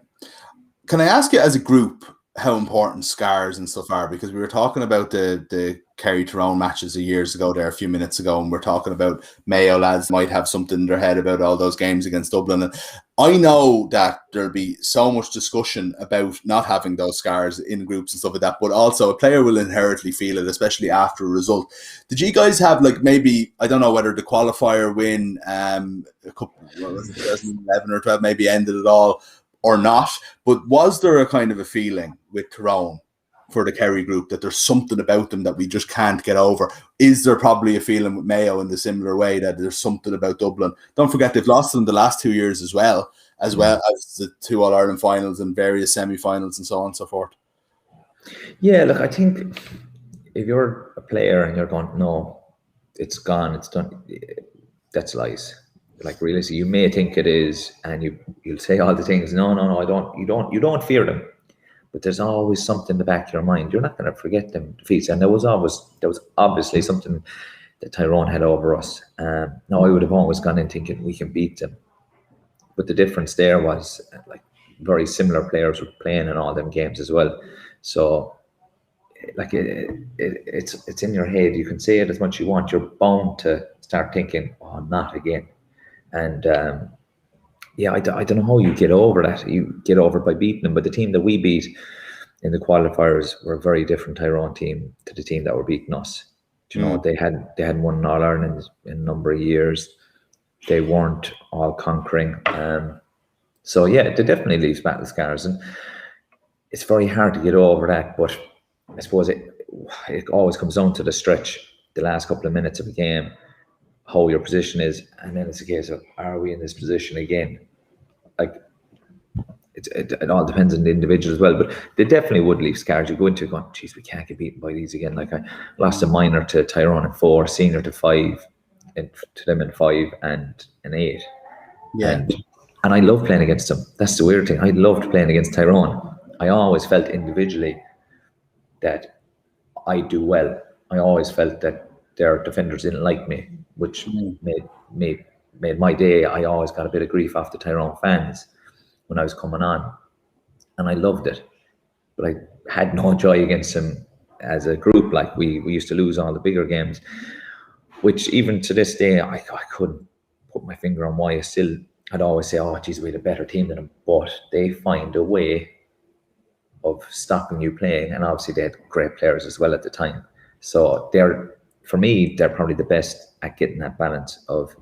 Can I ask you, as a group, how important scars and stuff are? Because we were talking about the Kerry Tyrone matches years ago there a few minutes ago, and we're talking about Mayo lads might have something in their head about all those games against Dublin. And I know that there'll be so much discussion about not having those scars in groups and stuff like that, but also a player will inherently feel it, especially after a result. Did you guys have, like, maybe, I don't know whether the qualifier win a couple, what was it, 2011 or 12 maybe ended it all or not, but was there a kind of a feeling with Tyrone for the Kerry group that there's something about them that we just can't get over? Is there probably a feeling with Mayo in the similar way that there's something about Dublin? Don't forget they've lost them the last 2 years as well as the 2 All-Ireland finals and various semi-finals and so on and so forth. Yeah, look, I think if you're a player and you're going, no, it's gone, it's done, that's lies. Like, realistically, you may think it is, and you'll say all the things. No, I don't. You don't fear them, but there's always something in the back of your mind. You're not going to forget them defeats, and there was obviously something that Tyrone had over us. No, I would have always gone in thinking we can beat them, but the difference there was, like, very similar players were playing in all them games as well. So, like, it's in your head. You can say it as much as you want. You're bound to start thinking, oh, not again. And I don't know how you get over that. You get over it by beating them. But the team that we beat in the qualifiers were a very different Tyrone team to the team that were beating us. Do you know, they hadn't won an All-Ireland in a number of years. They weren't all conquering. So yeah, they definitely leaves battle scars, and it's very hard to get over that. But I suppose it always comes down to the stretch, the last couple of minutes of a game, how your position is, and then it's a case of, are we in this position again? Like, it all depends on the individual as well, but they definitely would leave scars. You go into it going, geez, we can't get beaten by these again. Like, I lost a minor to Tyrone in 4, senior to 5, and to them in 5 and an 8. Yeah. And I love playing against them. That's the weird thing. I loved playing against Tyrone. I always felt individually that I do well. I always felt that their defenders didn't like me, which made my day. I always got a bit of grief off the Tyrone fans when I was coming on, and I loved it. But I had no joy against them as a group. Like, we used to lose all the bigger games, which even to this day, I couldn't put my finger on why. I'd always say, oh, geez, we had a better team than them. But they find a way of stopping you playing, and obviously they had great players as well at the time. So for me, they're probably the best at getting that balance of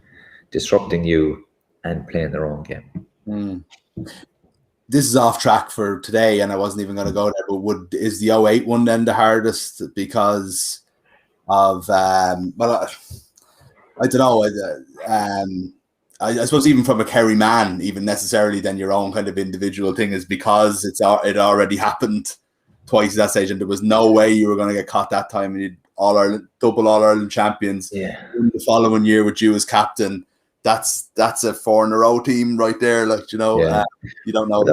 disrupting you and playing their own game. This is off track for today, and I wasn't even going to go there, but is the 08 one then the hardest because of I don't know, I suppose even from a Kerry man, even necessarily then your own kind of individual thing is because it already happened twice at that stage, and there was no way you were going to get caught that time, and you'd double All-Ireland champions. Yeah. In the following year with you as captain, that's a 4 in a row team right there. Like, you know, you don't know.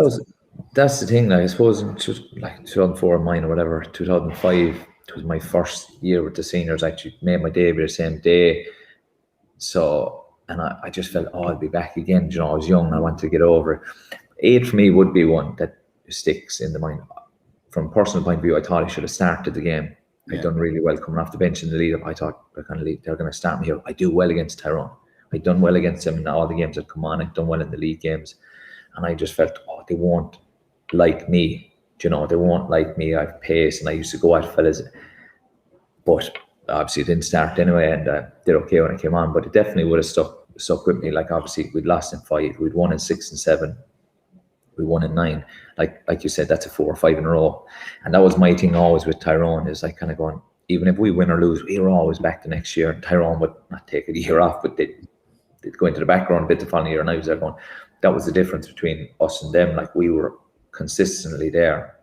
That's the thing. Like, I suppose in 2004 mine or whatever, 2005, it was my first year with the seniors. I actually made my debut the same day. So, and I just felt, I'll be back again. You know, I was young. I wanted to get over it. 8 for me would be one that sticks in the mind. From a personal point of view, I thought I should have started the game. I'd done really well coming off the bench in the lead-up. I thought they're going to start me here. I do well against Tyrone. I'd done well against them in all the games that come on. I'd done well in the league games. And I just felt, they won't like me. You know, they won't like me. I have pace, and I used to go at fellas. But obviously it didn't start anyway, and did okay when I came on. But it definitely would have stuck with me. Like, obviously we'd lost in 5. We'd won in 6 and 7. We won in 9. Like you said, that's a 4 or 5 in a row. And that was my thing always with Tyrone, is like kind of going, even if we win or lose, we were always back the next year. Tyrone would not take a year off, but they'd go into the background a bit the following year, and I was there going, that was the difference between us and them. Like, we were consistently there.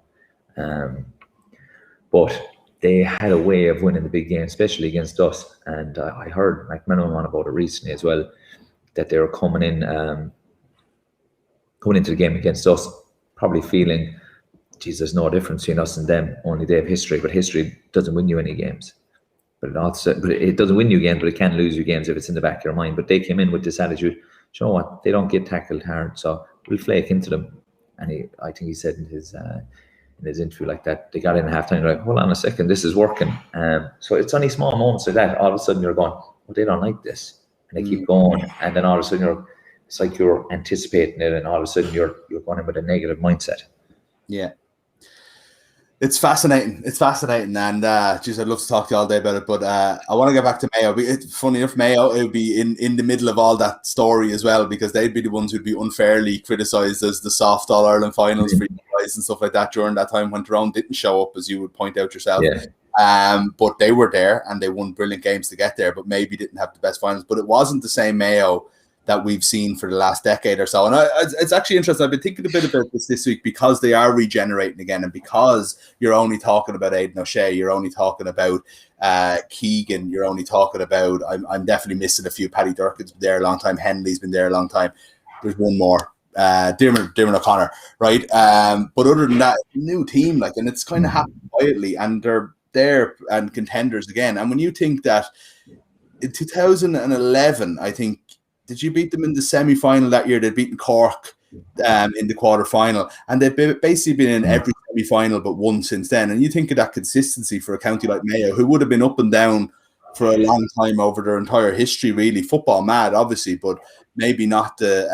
But they had a way of winning the big game, especially against us. And I heard, like, Mayo on about it recently as well, that they were coming into the game against us, probably feeling, geez, there's no difference between us and them, only they have history. But history doesn't win you any games. But it doesn't win you games, but it can lose you games if it's in the back of your mind. But they came in with this attitude, you know what, they don't get tackled hard, so we'll flake into them. And I think he said in his interview like that, they got in at halftime, like, hold on a second, this is working. So it's only small moments like that. All of a sudden you're going, well, they don't like this, and they keep going, and then all of a sudden it's like you're anticipating it, and all of a sudden you're going in with a negative mindset. Yeah. It's fascinating. And geez, I'd love to talk to you all day about it, but I want to get back to Mayo. Funny enough, Mayo, it would be in the middle of all that story as well, because they'd be the ones who'd be unfairly criticised as the soft All-Ireland finals for you guys and stuff like that during that time when Tyrone didn't show up, as you would point out yourself. Yeah. But they were there, and they won brilliant games to get there, but maybe didn't have the best finals. But it wasn't the same Mayo that we've seen for the last decade or so. And it's actually interesting. I've been thinking a bit about this week, because they are regenerating again, and because you're only talking about Aidan O'Shea, you're only talking about Keegan, you're only talking about, I'm definitely missing a few. Paddy Durkin's been there a long time, Henley's been there a long time. There's one more, Diarmuid O'Connor, right? But other than that, new team, like, and it's kind of happened quietly, and they're there and contenders again. And when you think that in 2011, I think, did you beat them in the semi-final that year? They'd beaten Cork in the quarter-final, and they've basically been in every semi-final but one since then. And you think of that consistency for a county like Mayo, who would have been up and down for a long time over their entire history, really. Football mad, obviously, but maybe not the,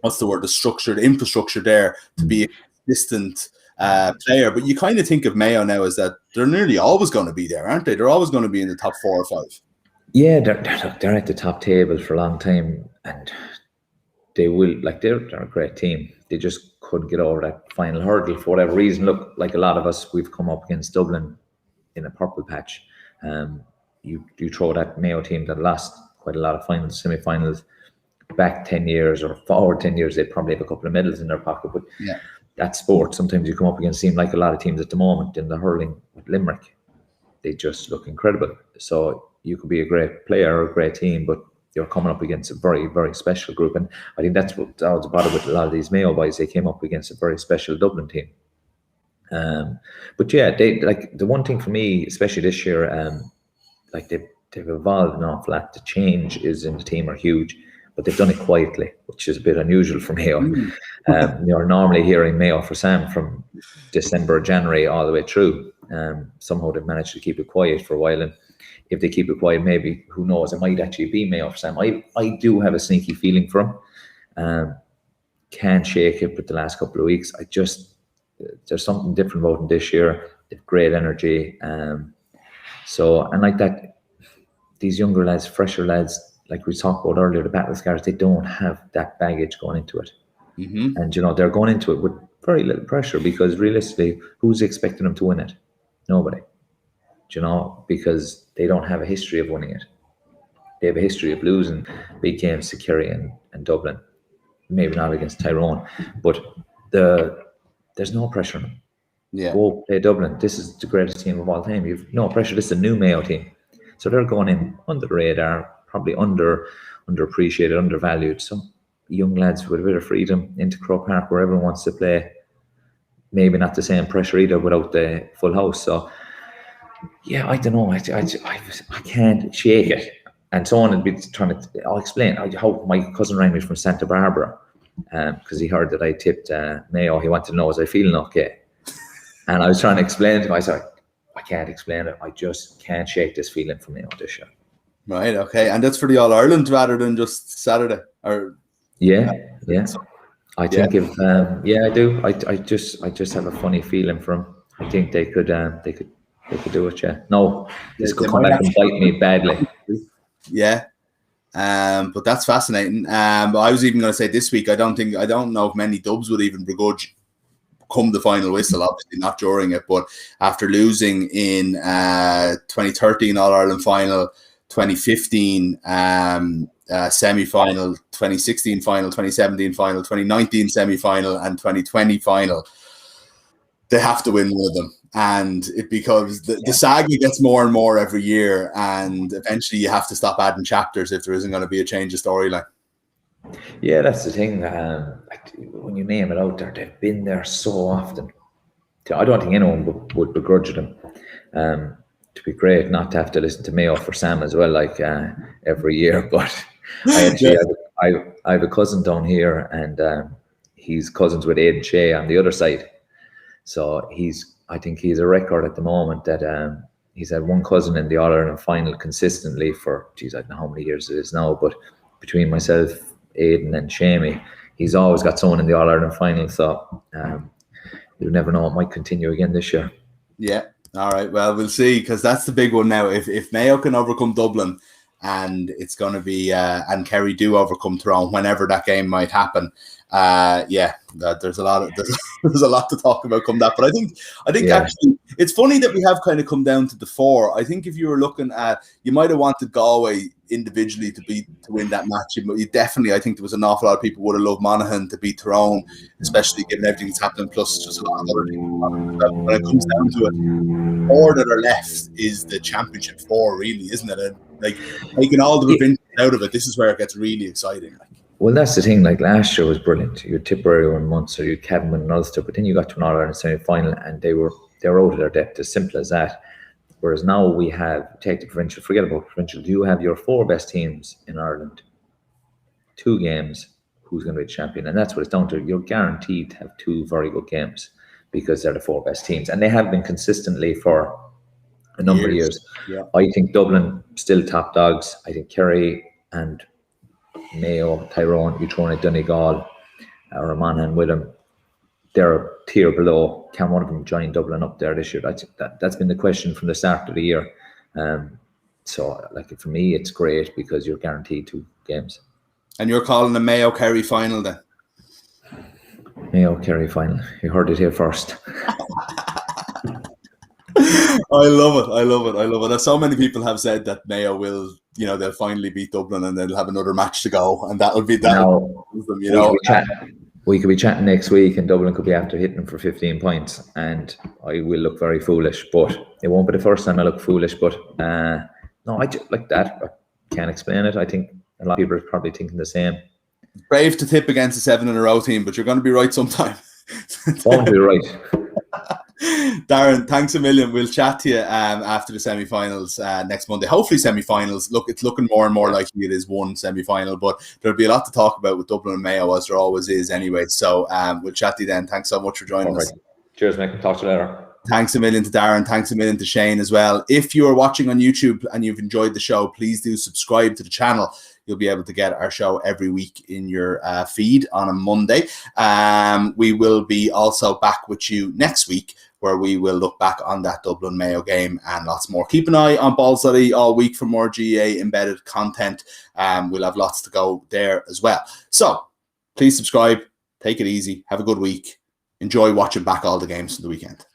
the infrastructure there to be a consistent player. But you kind of think of Mayo now as that they're nearly always going to be there, aren't they? They're always going to be in the top 4 or 5. Yeah, they're at the top table for a long time, and they will, like, they're a great team. They just couldn't get over that final hurdle for whatever reason. Look, like a lot of us, we've come up against Dublin in a purple patch. You throw that Mayo team that lost quite a lot of finals, semi-finals, back 10 years or forward 10 years, they probably have a couple of medals in their pocket. But that sport, sometimes you come up against, seem like a lot of teams at the moment in the hurling with Limerick, they just look incredible. So you could be a great player or a great team, but you're coming up against a very, very special group. And I think that's what I was bothered with a lot of these Mayo boys. They came up against a very special Dublin team. But yeah, they, like, the one thing for me, especially this year, like they've evolved an awful lot. The change is in the team are huge, but they've done it quietly, which is a bit unusual for Mayo. You're normally hearing Mayo for Sam from December, January all the way through. Somehow they've managed to keep it quiet for a while, and if they keep it quiet, maybe, who knows, it might actually be Mayo for Sam. I do have a sneaky feeling for him. Can't shake it with the last couple of weeks. There's something different about him this year. They've great energy. So, and like that, these younger lads, fresher lads, like we talked about earlier, the battle scars, they don't have that baggage going into it. And, you know, they're going into it with very little pressure, because realistically, who's expecting them to win it? Nobody. You know, because they don't have a history of winning it. They have a history of losing big games to Kerry and Dublin. Maybe not against Tyrone, but there's no pressure on them. Go play Dublin. This is the greatest team of all time. You've no pressure. This is a new Mayo team. So they're going in under the radar, probably underappreciated, undervalued. So young lads with a bit of freedom into Croke Park, where everyone wants to play. Maybe not the same pressure either without the full house. So yeah, I don't know. I can't shake it. And someone would be trying to, I'll explain how my cousin rang me from Santa Barbara, because he heard that I tipped Mayo. He wanted to know, was I feeling okay? And I was trying to explain to him. I said, I can't explain it. I just can't shake this feeling for Mayo this year. Right, okay. And that's for the All-Ireland rather than just Saturday? Or Yeah. I think if I do. I just have a funny feeling for them. I think they could do it, yeah. No, this could come back and bite me badly. Yeah. But that's fascinating. But I was even going to say this week, I don't know if many Dubs would even begrudge come the final whistle, obviously not during it, but after losing in 2013 All-Ireland final, 2015 semi-final, 2016 final, 2017 final, 2019 semi-final, and 2020 final, they have to win one of them. And it becomes the saga gets more and more every year, and eventually you have to stop adding chapters if there isn't going to be a change of storyline. Yeah, that's the thing. Like, when you name it out there, they've been there so often. I don't think anyone would begrudge them. To be great not to have to listen to Mayo for Sam as well, like every year. But I have a cousin down here, and he's cousins with Aidan Shea on the other side. So I think he's a record at the moment that he's had one cousin in the All-Ireland final consistently for, I don't know how many years it is now, but between myself, Aidan and Shamey, he's always got someone in the All-Ireland final. So you'll never know, it might continue again this year. Yeah. All right. Well, we'll see, because that's the big one now. If Mayo can overcome Dublin, and it's going to be and Kerry do overcome Tyrone, whenever that game might happen. There's a lot to talk about come that. But I think actually it's funny that we have kind of come down to the four. I think if you were looking at, you might have wanted Galway individually to win that match, but you definitely, I think there was an awful lot of people would have loved Monaghan to beat Tyrone, especially given everything that's happening, plus just a lot of other things. When it comes down to it, four that are left is the championship four, really, isn't it? And like taking all the revenge out of it, this is where it gets really exciting. Well, that's the thing. Like last year was brilliant. You had Tipperary in Munster, you had Cavan and Ulster, but then you got to an All-Ireland semi-final, and they were out of their depth. As simple as that. Whereas now we have, take the provincial, forget about provincial. You have your four best teams in Ireland, 2 games. Who's going to be the champion? And that's what it's down to. You're guaranteed to have 2 very good games because they're the 4 best teams, and they have been consistently for a number of years. Yeah. I think Dublin still top dogs. I think Kerry and Mayo, Tyrone, you throw in a Donegal or a Monaghan with them, they're a tier below. Can one of them join Dublin up there this year? That's been the question from the start of the year. So, like, for me, it's great because you're guaranteed 2 games. And you're calling the Mayo Kerry final then? Mayo Kerry final. You heard it here first. I love it. I love it. I love it. So many people have said that Mayo will, they'll finally beat Dublin and they'll have another match to go, and that'll be that. We could be chatting next week, and Dublin could be after hitting them for 15 points, and I will look very foolish. But it won't be the first time I look foolish. But no, I just like that. I can't explain it. I think a lot of people are probably thinking the same. Brave to tip against a 7-in-a-row team, but you're going to be right sometime. Won't be right. Darran, thanks a million. We'll chat to you after the semi-finals next Monday. Hopefully semi-finals. Look, it's looking more and more likely it is one semi-final, but there'll be a lot to talk about with Dublin and Mayo, as there always is anyway. So we'll chat to you then. Thanks so much for joining us. Cheers, Mick. Talk to you later. Thanks a million to Darran. Thanks a million to Shane as well. If you are watching on YouTube and you've enjoyed the show, please do subscribe to the channel. You'll be able to get our show every week in your feed on a Monday. We will be also back with you next week, where we will look back on that Dublin Mayo game and lots more. Keep an eye on Balls.ie all week for more GAA embedded content. We'll have lots to go there as well. So please subscribe, take it easy, have a good week. Enjoy watching back all the games from the weekend.